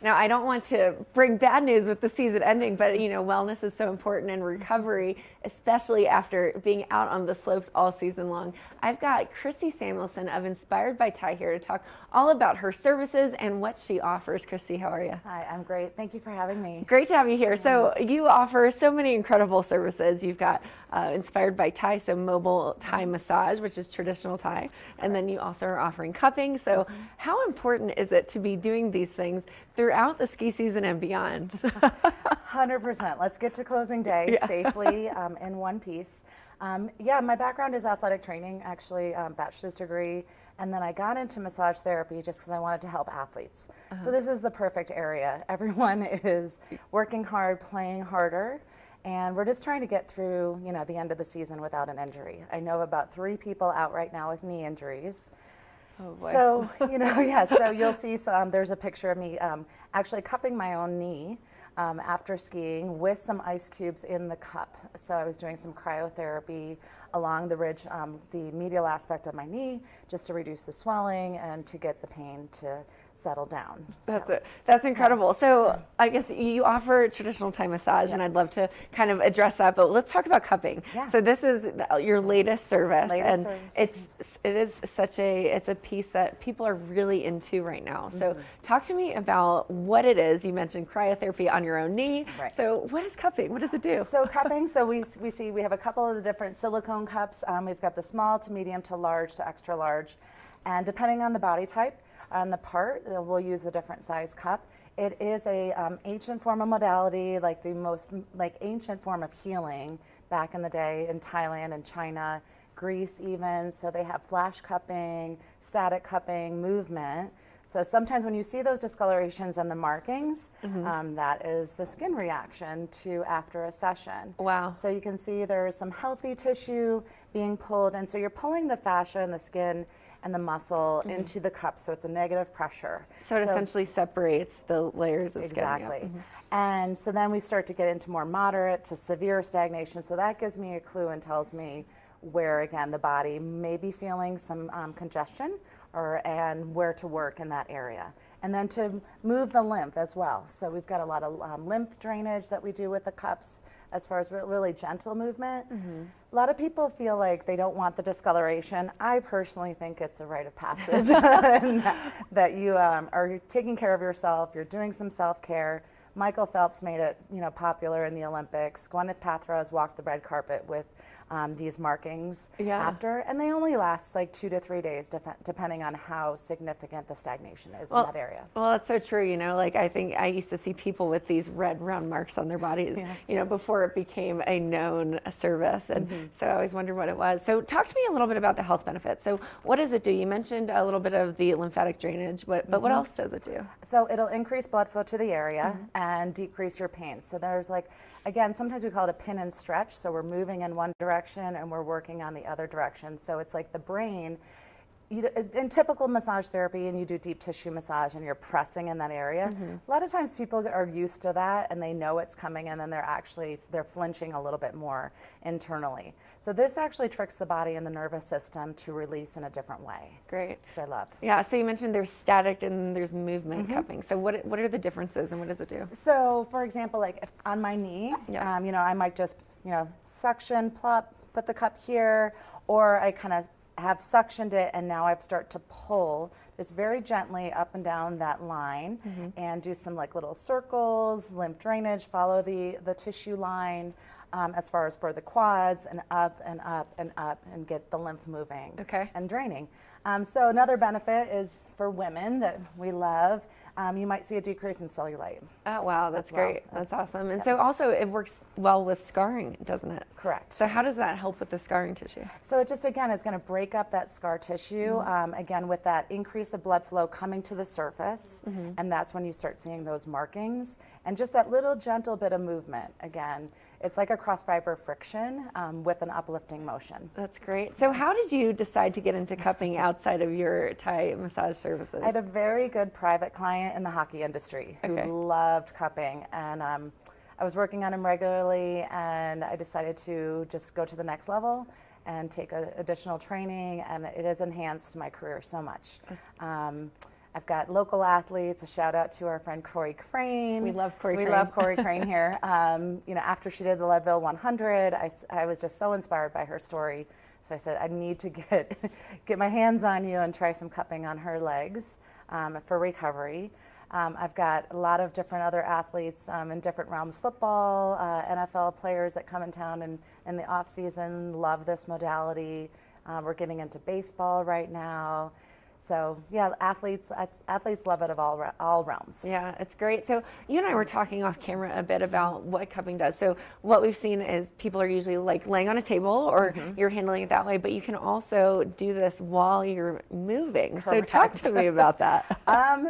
Now, I don't want to bring bad news with the season ending, but you know, wellness is so important in recovery, especially after being out on the slopes all season long. I've got Christy Samuelson of Inspired by Thai here to talk all about her services and what she offers. Christy, how are you? Hi, I'm great. Thank you for having me. Great to have you here. So you offer so many incredible services. You've got Inspired by Thai, so mobile Thai massage, which is traditional Thai, and then you also are offering cupping. So how important is it to be doing these things throughout the ski season and beyond? 100%. Let's get to closing day safely in one piece. Yeah, my background is athletic training, actually, bachelor's degree, and then I got into massage therapy just because I wanted to help athletes. So this is the perfect area. Everyone is working hard, playing harder, and we're just trying to get through, you know, the end of the season without an injury. I know about 3 people out right now with knee injuries. Oh boy. So, you know, yeah, so you'll see some, there's a picture of me actually cupping my own knee after skiing with some ice cubes in the cup. So I was doing some cryotherapy along the ridge, the medial aspect of my knee, just to reduce the swelling and to get the pain to settle down. That's incredible. So I guess you offer traditional Thai massage, and I'd love to kind of address that, but let's talk about cupping. So this is your latest service, it's a piece that people are really into right now. So talk to me about what it is. You mentioned cryotherapy on your own knee. So what is cupping? What does it do? So cupping, we have a couple of the different silicone cups. We've got the small to medium to large to extra large, and depending on the body type, on the part, we'll use a different size cup. It is a ancient form of modality, like the most ancient form of healing back in the day in Thailand and China, Greece even. So they have flash cupping, static cupping, movement. So sometimes when you see those discolorations and the markings, that is the skin reaction to after a session. Wow. So you can see there's some healthy tissue being pulled, and so you're pulling the fascia and the skin and the muscle into the cup, so it's a negative pressure. So it essentially separates the layers of skin. Exactly. And so then we start to get into more moderate to severe stagnation, so that gives me a clue and tells me where, again, the body may be feeling some congestion and where to work in that area. And then to move the lymph as well. So we've got a lot of lymph drainage that we do with the cups as far as really gentle movement. A lot of people feel like they don't want the discoloration. I personally think it's a rite of passage and that you are taking care of yourself, you're doing some self-care. Michael Phelps made it, popular in the Olympics. Gwyneth Paltrow has walked the red carpet with these markings after, and they only last like 2 to 3 days, depending on how significant the stagnation is in that area. Well, that's so true. I think I used to see people with these red round marks on their bodies, before it became a known service, and so I always wondered what it was. So talk to me a little bit about the health benefits. So what does it do? You mentioned a little bit of the lymphatic drainage, but what else does it do? So it'll increase blood flow to the area and decrease your pain. So there's again, sometimes we call it a pin and stretch. So we're moving in one direction and we're working on the other direction. So it's like the brain, in typical massage therapy, and you do deep tissue massage and you're pressing in that area, a lot of times people are used to that and they know it's coming, and then they're flinching a little bit more internally. So this actually tricks the body and the nervous system to release in a different way. Great. Which I love. Yeah, so you mentioned there's static and there's movement cupping. So what are the differences and what does it do? So for example, if on my knee, I might just, suction, plop, put the cup here, or I kind of have suctioned it and now I start to pull just very gently up and down that line and do some little circles, lymph drainage, follow the tissue line as far as for the quads, and up and up and up, and get the lymph moving and draining. So another benefit is for women that we love, you might see a decrease in cellulite. Oh, wow, that's great. That's awesome. And so also it works well with scarring, doesn't it? Correct. So how does that help with the scarring tissue? So it just, again, is going to break up that scar tissue, again, with that increase of blood flow coming to the surface, and that's when you start seeing those markings. And just that little gentle bit of movement, again, it's like a cross-fiber friction with an uplifting motion. That's great. So how did you decide to get into cupping outside of your Thai massage services? I had a very good private client in the hockey industry who loved cupping, and I was working on him regularly, and I decided to just go to the next level and take additional training, and it has enhanced my career so much. I've got local athletes. A shout out to our friend Corey Crane. We love Corey Crane. We love Corey Crane here. After she did the Leadville 100, I was just so inspired by her story. So I said, I need to get my hands on you and try some cupping on her legs for recovery. I've got a lot of different other athletes in different realms, football, NFL players that come in town in the off season, love this modality. We're getting into baseball right now. So yeah, athletes love it of all realms. Yeah, it's great. So you and I were talking off camera a bit about what cupping does. So what we've seen is people are usually laying on a table, or you're handling it that way, but you can also do this while you're moving. Correct. So talk to me about that.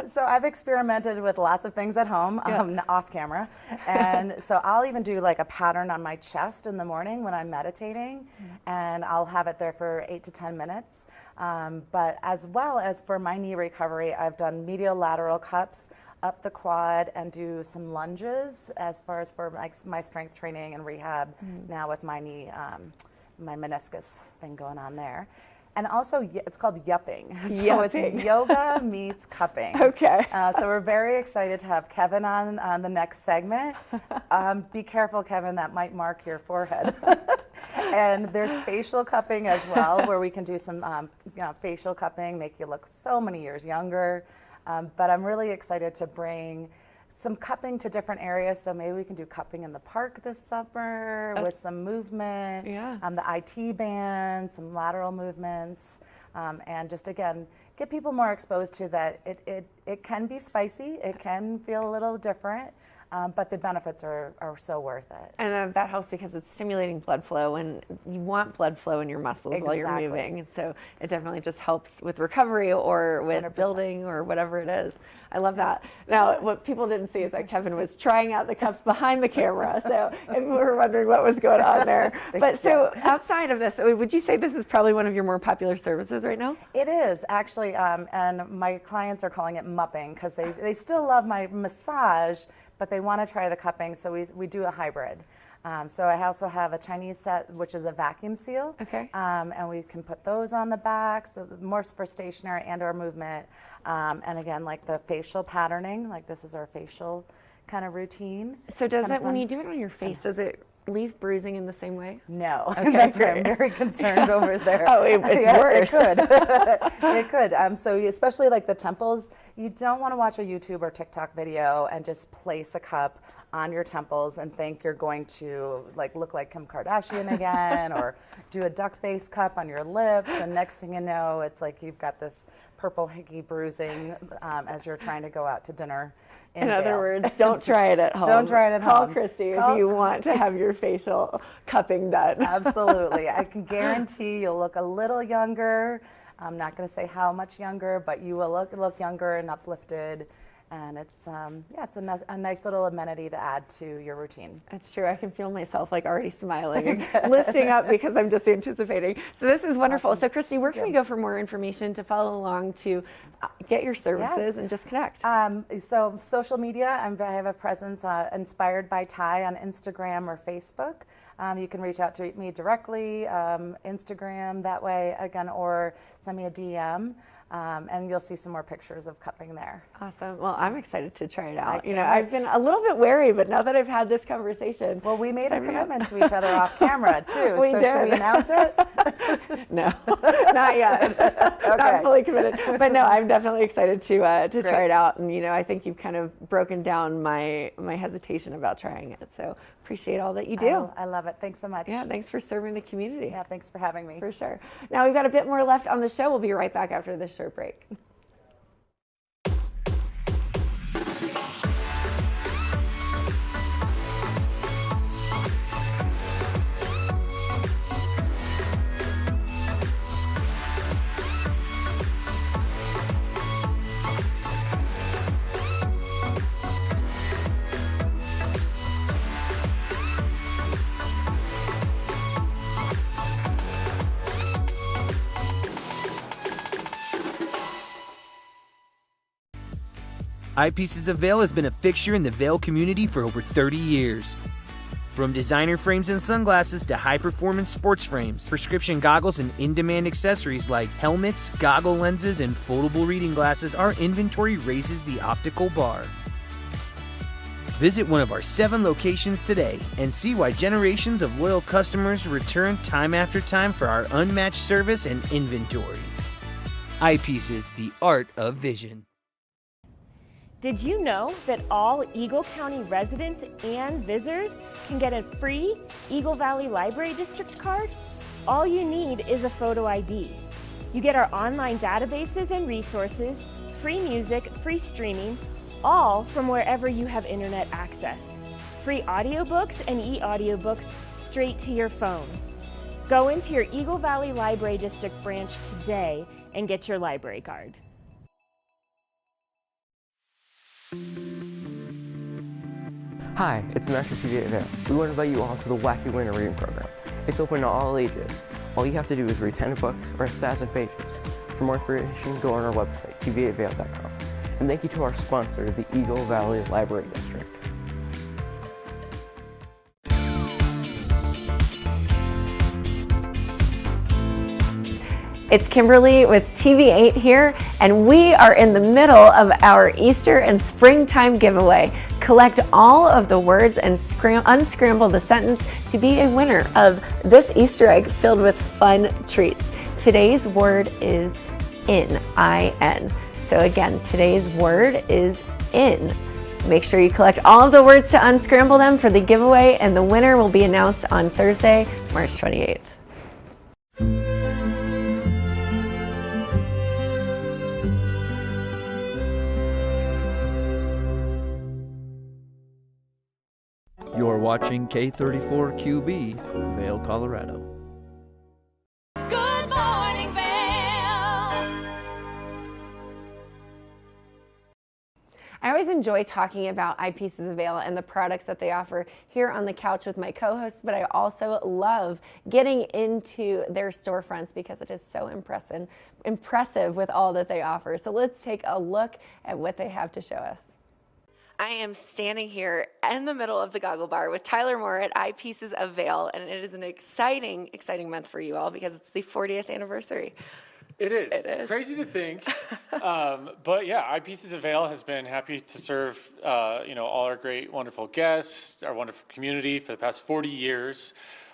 So I've experimented with lots of things at home, off camera. And so I'll even do a pattern on my chest in the morning when I'm meditating, and I'll have it there for 8 to 10 minutes. But as well as for my knee recovery, I've done medial lateral cups up the quad and do some lunges as far as for my strength training and rehab now with my knee, my meniscus thing going on there. And also, it's called yupping. So it's yoga meets cupping. Okay. So we're very excited to have Kevin on the next segment. Be careful, Kevin, that might mark your forehead. And there's facial cupping as well, where we can do some facial cupping, make you look so many years younger. But I'm really excited to bring some cupping to different areas. So maybe we can do cupping in the park this summer with some movement, the IT band, some lateral movements, and just again, get people more exposed to that. It can be spicy, it can feel a little different, but the benefits are so worth it. And that helps because it's stimulating blood flow, and you want blood flow in your muscles while you're moving. And so it definitely just helps with recovery or with 100%. building or whatever it is. I love that. Now, what people didn't see is that Kevin was trying out the cups behind the camera. So if we were wondering what was going on there. But so outside of this, would you say this is probably one of your more popular services right now? It is actually, and my clients are calling it mupping because they still love my massage, but they want to try the cupping, so we do a hybrid. So I also have a Chinese set, which is a vacuum seal. Okay. And we can put those on the back, so more for stationary and or movement. And again, like the facial patterning, like this is our facial kind of routine. So does it, when you do it on your face, does it leave bruising in the same way? No, Okay, that's great. why I'm very concerned over there. Oh, it's worse. It could. It could. So especially like the temples, you don't want to watch a YouTube or TikTok video and just place a cup on your temples and think you're going to look like Kim Kardashian again, or do a duck face cup on your lips, and next thing you know, it's like you've got this purple hickey bruising as you're trying to go out to dinner. In other words, don't try it at home. Don't try it at Call home. Christy if you want to have your facial cupping done. Absolutely. I can guarantee you'll look a little younger. I'm not going to say how much younger, but you will look younger and uplifted. And it's a nice little amenity to add to your routine. That's true. I can feel myself already smiling and lifting up because I'm just anticipating. So this is wonderful. Awesome. So Christy, where can we go for more information to follow along, to get your services and just connect? So social media, I have a presence inspired by Ty on Instagram or Facebook. You can reach out to me directly, Instagram that way again, or send me a DM. And you'll see some more pictures of cupping there. Awesome. Well, I'm excited to try it out. I've been a little bit wary, but now that I've had this conversation. Well, we made a commitment to each other off camera too. We so did. should we announce it? No, not yet. Not fully committed. But no, I'm definitely excited to try it out. And I think you've kind of broken down my hesitation about trying it. So appreciate all that you do. Oh, I love it. Thanks so much. Yeah, thanks for serving the community. Yeah, thanks for having me. For sure. Now we've got a bit more left on the show. We'll be right back after this short break. Eyepieces of Vail has been a fixture in the Vail community for over 30 years. From designer frames and sunglasses to high-performance sports frames, prescription goggles, and in-demand accessories like helmets, goggle lenses, and foldable reading glasses, our inventory raises the optical bar. Visit one of our 7 locations today and see why generations of loyal customers return time after time for our unmatched service and inventory. Eyepieces, the art of vision. Did you know that all Eagle County residents and visitors can get a free Eagle Valley Library District card? All you need is a photo ID. You get our online databases and resources, free music, free streaming, all from wherever you have internet access. Free audiobooks and e-audiobooks straight to your phone. Go into your Eagle Valley Library District branch today and get your library card. Hi, it's Master TV at Vail. We want to invite you all to the Wacky Winter Reading Program. It's open to all ages. All you have to do is read 10 books or 1,000 pages. For more information, go on our website, tv8vail.com. And thank you to our sponsor, the Eagle Valley Library District. It's Kimberly with TV8 here, and we are in the middle of our Easter and springtime giveaway. Collect all of the words and unscramble the sentence to be a winner of this Easter egg filled with fun treats. Today's word is in, I-N. So again, today's word is in. Make sure you collect all of the words to unscramble them for the giveaway, and the winner will be announced on Thursday, March 28th. You're watching K34QB, Vail, Colorado. Good morning, Vail. I always enjoy talking about Eyepieces of Vail and the products that they offer here on the couch with my co-hosts, but I also love getting into their storefronts because it is so impressive with all that they offer. So let's take a look at what they have to show us. I am standing here in the middle of the Goggle Bar with Tyler Moore at Eyepieces of Vail, and it is an exciting, exciting month for you all because it's the 40th anniversary. It is. It is. Crazy to think. But yeah, Eyepieces of Vail has been happy to serve, all our great, wonderful guests, our wonderful community for the past 40 years.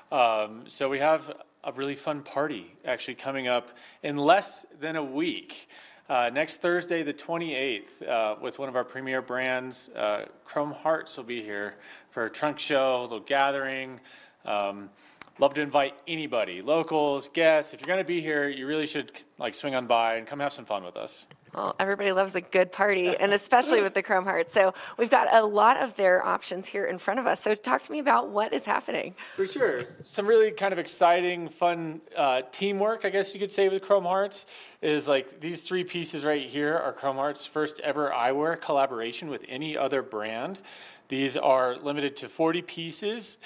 So we have a really fun party actually coming up in less than a week. Next Thursday, the 28th, with one of our premier brands, Chrome Hearts will be here for a trunk show, a little gathering. Love to invite anybody, locals, guests. If you're going to be here, you really should swing on by and come have some fun with us. Well, everybody loves a good party, and especially with the Chrome Hearts. So we've got a lot of their options here in front of us. So talk to me about what is happening. For sure. Some really kind of exciting, fun teamwork, I guess you could say, with Chrome Hearts is these three pieces right here are Chrome Hearts' first ever eyewear collaboration with any other brand. These are limited to 40 pieces.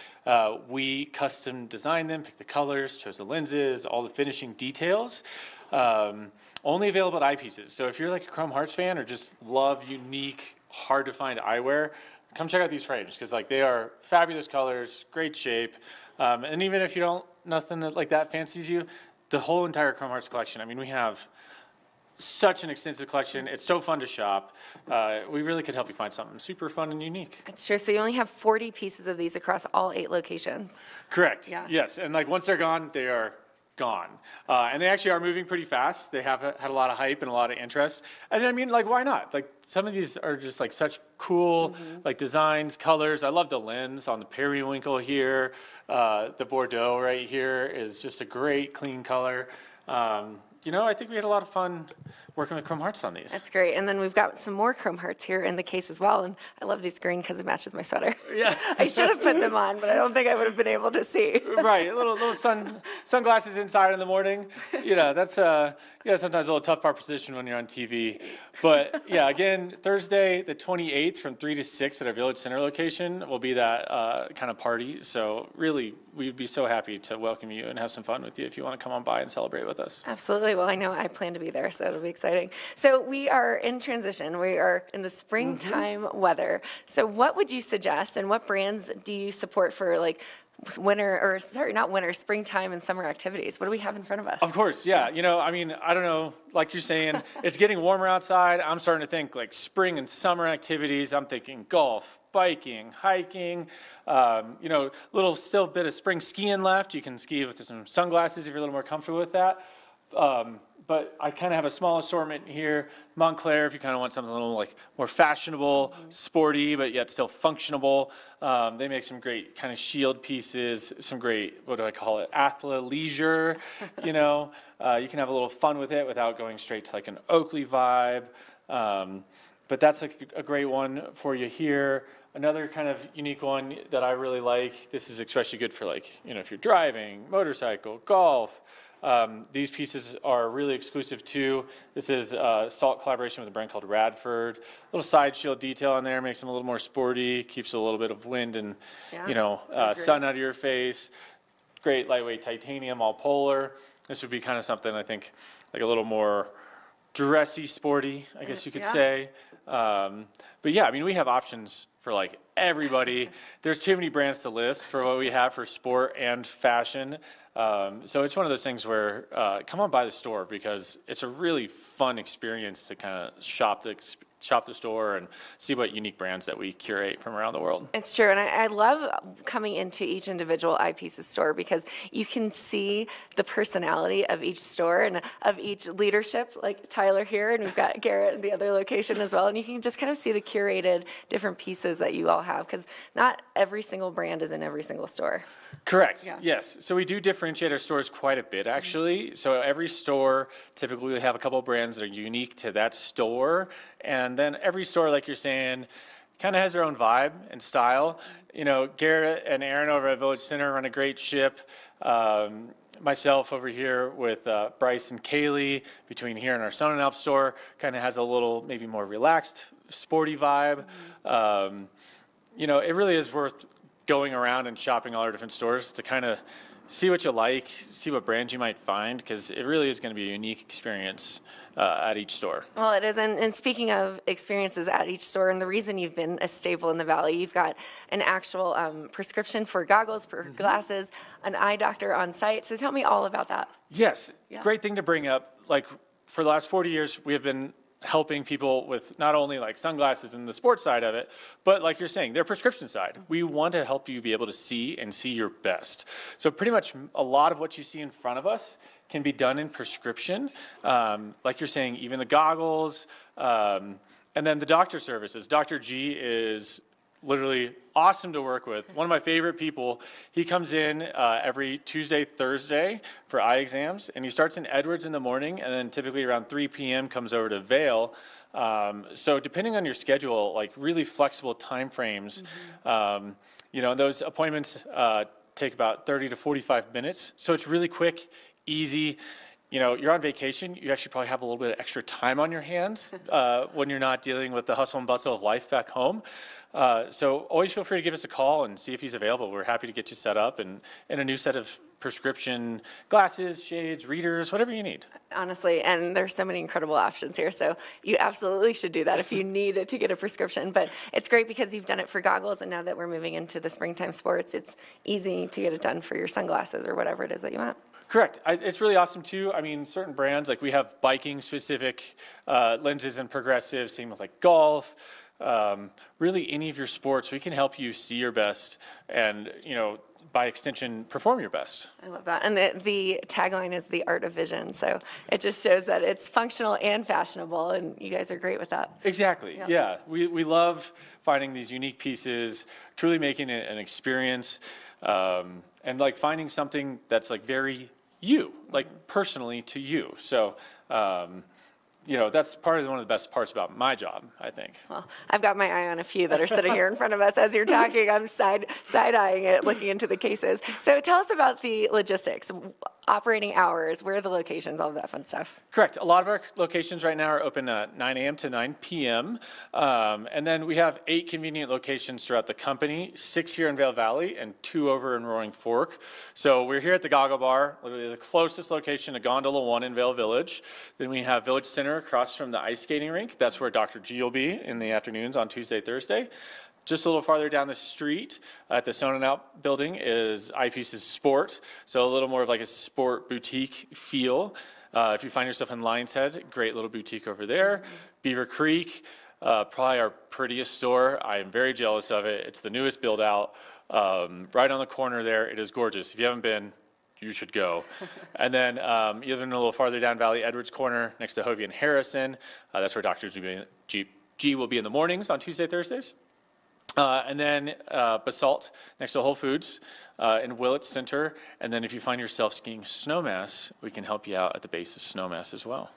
We custom designed them, picked the colors, chose the lenses, all the finishing details. Only available at Eyepieces. So if you're a Chrome Hearts fan or just love unique, hard to find eyewear, come check out these frames because they are fabulous colors, great shape. And even if you don't, nothing like that fancies you, the whole entire Chrome Hearts collection. I mean, we have such an extensive collection. It's so fun to shop. We really could help you find something super fun and unique. That's true. So you only have 40 pieces of these across all 8 locations. Correct. Yeah. Yes. And once they're gone, they are gone. And they actually are moving pretty fast. They have had a lot of hype and a lot of interest. And I mean, why not? Some of these are just such cool designs, colors. I love the lens on the periwinkle here. The Bordeaux right here is just a great clean color. I think we had a lot of fun working with Chrome Hearts on these. That's great. And then we've got some more Chrome Hearts here in the case as well. And I love these green because it matches my sweater. Yeah. I should have put them on, but I don't think I would have been able to see. Right. Little sunglasses inside in the morning. That's sometimes a little tough proposition when you're on TV. But yeah, again, Thursday the 28th from 3 to 6 at our Village Center location will be that kind of party. So really, we'd be so happy to welcome you and have some fun with you if you want to come on by and celebrate with us. Absolutely. Well, I know I plan to be there, so it'll be exciting. So we are in transition. We are in the springtime weather. So what would you suggest and what brands do you support for springtime and summer activities? What do we have in front of us? Of course, yeah. I mean, I don't know, like you're saying, it's getting warmer outside. I'm starting to think spring and summer activities. I'm thinking golf, biking, hiking, little still bit of spring skiing left. You can ski with some sunglasses if you're a little more comfortable with that. But I kind of have a small assortment here. Montclair, if you kind of want something a little more fashionable, sporty, but yet still functional. They make some great kind of shield pieces, some great, what do I call it, athleisure. You can have a little fun with it without going straight to an Oakley vibe. But that's a great one for you here. Another kind of unique one that I really like, this is especially good for if you're driving, motorcycle, golf. These pieces are really exclusive too. This is a Salt collaboration with a brand called Radford. Little side shield detail on there makes them a little more sporty, keeps a little bit of wind and sun out of your face. Great lightweight titanium, all polar. This would be kind of something I think a little more dressy, sporty, I guess you could say. But yeah, I mean, we have options for like everybody. There's too many brands to list for what we have for sport and fashion. So it's one of those things where come on by the store, because it's a really fun experience to kind of shop the store and see what unique brands that we curate from around the world. It's true, and I love coming into each individual Eyepieces store because you can see the personality of each store and of each leadership, like Tyler here, and we've got Garrett in the other location as well, and you can just kind of see the curated different pieces that you all have, because not every single brand is in every single store. Correct. Yes. So we do differentiate our stores quite a bit, actually. So every store typically will have a couple of brands that are unique to that store. And then every store, like you're saying, kind of has their own vibe and style. You know, Garrett and Aaron over at Village Center run a great ship. Myself over here with Bryce and Kaylee between here and our Sun and Alp store kind of has a little maybe more relaxed, sporty vibe. You know, it really is worth going around and shopping all our different stores to kind of see what you like, see what brands you might find, because it really is going to be a unique experience at each store. Well, it is, and speaking of experiences at each store, and the reason you've been a staple in the Valley, you've got an actual prescription for goggles, for glasses, an eye doctor on site. So tell me all about that. Yes, great thing to bring up. Like for the last 40 years, we have been helping people with not only like sunglasses and the sports side of it, but like you're saying, their prescription side. We want to help you be able to see and see your best. So pretty much a lot of what you see in front of us can be done in prescription. Like you're saying, even the goggles, and then the doctor services. Dr. G is literally awesome to work with. One of my favorite people. He comes in every Tuesday, Thursday for eye exams, and he starts in Edwards in the morning, and then typically around 3 p.m. comes over to Vail. So depending on your schedule, like really flexible time frames, you know, those appointments take about 30 to 45 minutes. So it's really quick, easy. You know, you're on vacation, you actually probably have a little bit of extra time on your hands when you're not dealing with the hustle and bustle of life back home. So always feel free to give us a call and see if he's available. We're happy to get you set up and a new set of prescription glasses, shades, readers, whatever you need. Honestly, and there's so many incredible options here, so you absolutely should do that if you need to get a prescription. But it's great because you've done it for goggles, and now that we're moving into the springtime sports, it's easy to get it done for your sunglasses or whatever it is that you want. Correct. It's really awesome too. I mean, certain brands, like we have biking specific lenses and progressives, same with like golf, really any of your sports, we can help you see your best and, you know, by extension, perform your best. I love that. And the tagline is the art of vision. So it just shows that it's functional and fashionable, and you guys are great with that. Exactly. Yeah. We love finding these unique pieces, truly making it an experience, and like finding something that's like very you, like personally to you. So, you know, that's one of the best parts about my job, I think. Well, I've got my eye on a few that are sitting here in front of us as you're talking. I'm side-eyeing it, looking into the cases. So tell us about the logistics, operating hours, where are the locations, all of that fun stuff. Correct. A lot of our locations right now are open at 9 a.m. to 9 p.m. And then we have 8 convenient locations throughout the company, 6 here in Vail Valley and 2 over in Roaring Fork. So we're here at the Goggle Bar, literally the closest location to Gondola 1 in Vail Village. Then we have Village Center across from the ice skating rink. That's where Dr. G will be in the afternoons on Tuesday, Thursday. Just a little farther down the street at the Sun and Alp building is Eyepieces Sport. So a little more of like a sport boutique feel. If you find yourself in Lion's Head, great little boutique over there. Beaver Creek, probably our prettiest store. I am very jealous of it. It's the newest build out. Right on the corner there. It is gorgeous. If you haven't been, you should go. And then even a little farther down Valley Edwards Corner next to Hovey and Harrison. That's where Dr. G will be in the mornings on Tuesday, Thursdays. And then Basalt next to Whole Foods in Willits Center. And then if you find yourself skiing snowmass, we can help you out at the base of snowmass as well.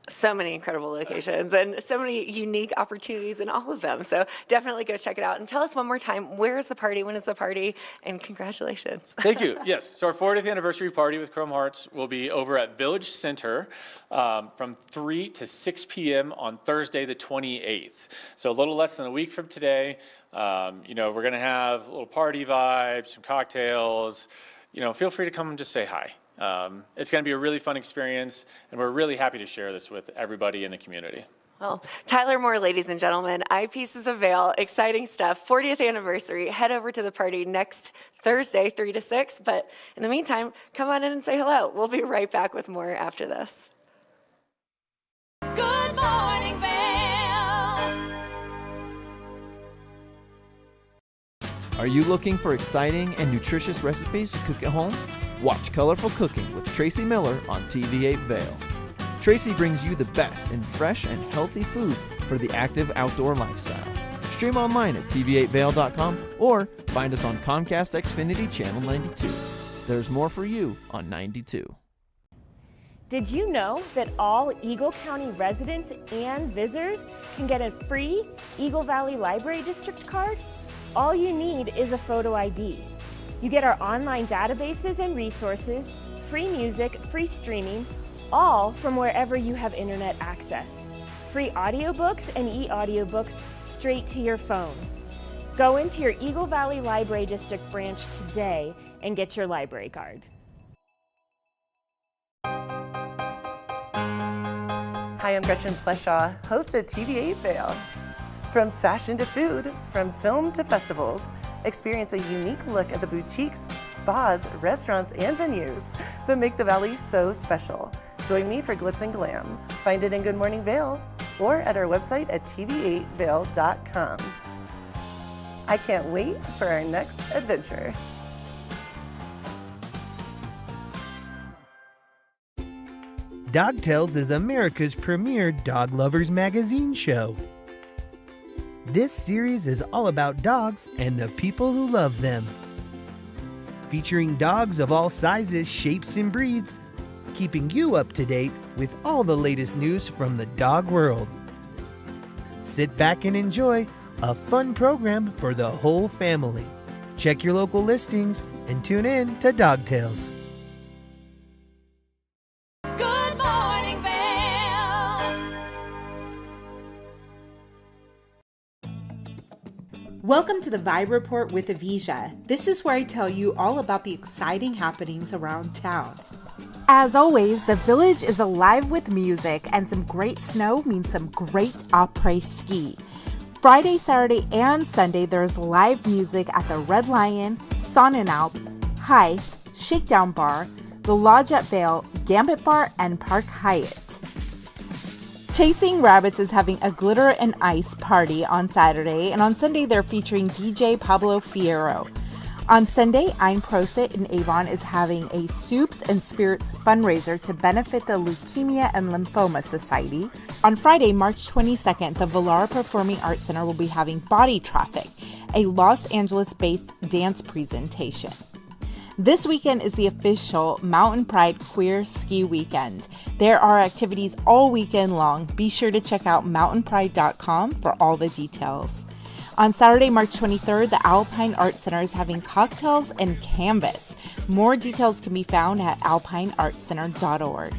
So many incredible locations and so many unique opportunities in all of them. So definitely go check it out. And tell us one more time, where is the party? When is the party? And congratulations. Thank you. Yes. So our 40th anniversary party with Chrome Hearts will be over at Village Center from 3 to 6 p.m. on Thursday, the 28th. So a little less than a week from today. You know, we're going to have a little party vibe, some cocktails, feel free to come and just say hi. It's going to be a really fun experience, and we're really happy to share this with everybody in the community. Well, Tyler Moore, ladies and gentlemen, Eyepieces of Vail, exciting stuff, 40th anniversary. Head over to the party next Thursday, 3 to 6. But in the meantime, come on in and say hello. We'll be right back with more after this. Good morning, Vail. Are you looking for exciting and nutritious recipes to cook at home? Watch Colorful Cooking with Tracy Miller on TV8 Vail. Tracy brings you the best in fresh and healthy foods for the active outdoor lifestyle. Stream online at tv8vail.com or find us on Comcast Xfinity Channel 92. There's more for you on 92. Did you know that all Eagle County residents and visitors can get a free Eagle Valley Library District card? All you need is a photo ID. You get our online databases and resources, free music, free streaming, all from wherever you have internet access. Free audiobooks and e-audiobooks straight to your phone. Go into your Eagle Valley Library District branch today and get your library card. Hi, I'm Gretchen Fleshaw, host of TV8 Vail. From fashion to food, from film to festivals, experience a unique look at the boutiques, spas, restaurants, and venues that make the Valley so special. Join me for Glitz and Glam. Find it in Good Morning Vail or at our website at tv8vail.com. I can't wait for our next adventure. Dog Tales is America's premier dog lovers magazine show. This series is all about dogs and the people who love them. Featuring dogs of all sizes, shapes, and breeds, keeping you up to date with all the latest news from the dog world. Sit back and enjoy a fun program for the whole family. Check your local listings and tune in to Dog Tales. Good morning, Vail. Welcome to the Vibe Report with Avisha. This is where I tell you all about the exciting happenings around town. As always, the village is alive with music, and some great snow means some great après-ski. Friday, Saturday, and Sunday, there's live music at the Red Lion, Sonnenalp, High, Shakedown Bar, the Lodge at Vail, Gambit Bar, and Park Hyatt. Chasing Rabbits is having a glitter and ice party on Saturday, and on Sunday, they're featuring DJ Pablo Fierro. On Sunday, Ein Prosit in Avon is having a Soups and Spirits fundraiser to benefit the Leukemia and Lymphoma Society. On Friday, March 22nd, the Villara Performing Arts Center will be having Body Traffic, a Los Angeles-based dance presentation. This weekend is the official Mountain Pride Queer Ski Weekend. There are activities all weekend long. Be sure to check out mountainpride.com for all the details. On Saturday, March 23rd, the Alpine Art Center is having cocktails and canvas. More details can be found at alpineartcenter.org.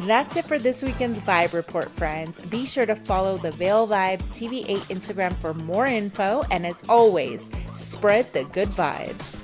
That's it for this weekend's Vibe Report, friends. Be sure to follow the Vail Vibes TV8 Instagram for more info, and as always, spread the good vibes.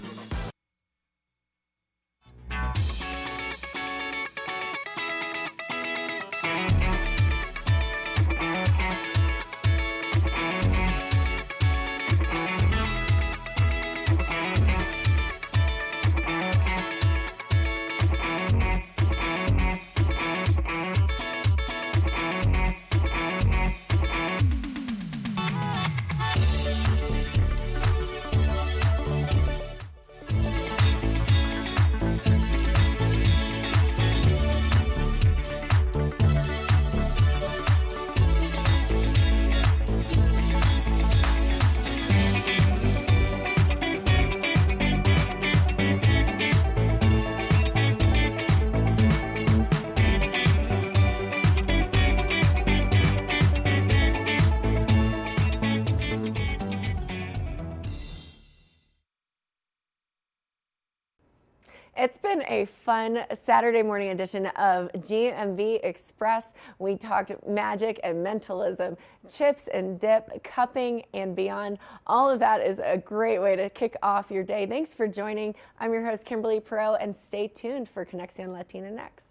It's been a fun Saturday morning edition of GMV Express. We talked magic and mentalism, chips and dip, cupping and beyond. All of that is a great way to kick off your day. Thanks for joining. I'm your host, Kimberly Perot, and stay tuned for Conexión Latina next.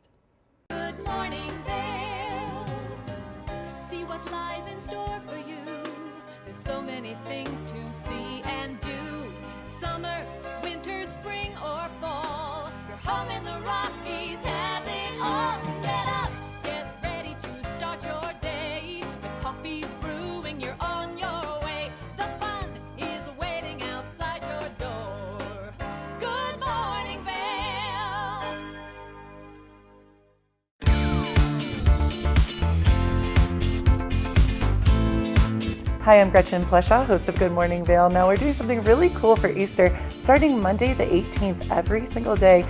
Good morning, Vail. See what lies in store for you. There's so many things to see and do. Summer, winter, spring, or fall. Your home in the Rockies has it all. So get up, get ready to start your day. The coffee's brewing, you're on your way. The fun is waiting outside your door. Good morning, Vail. Hi, I'm Gretchen Pleshaw, host of Good Morning Vail. Now we're doing something really cool for Easter. Starting Monday the 18th, every single day,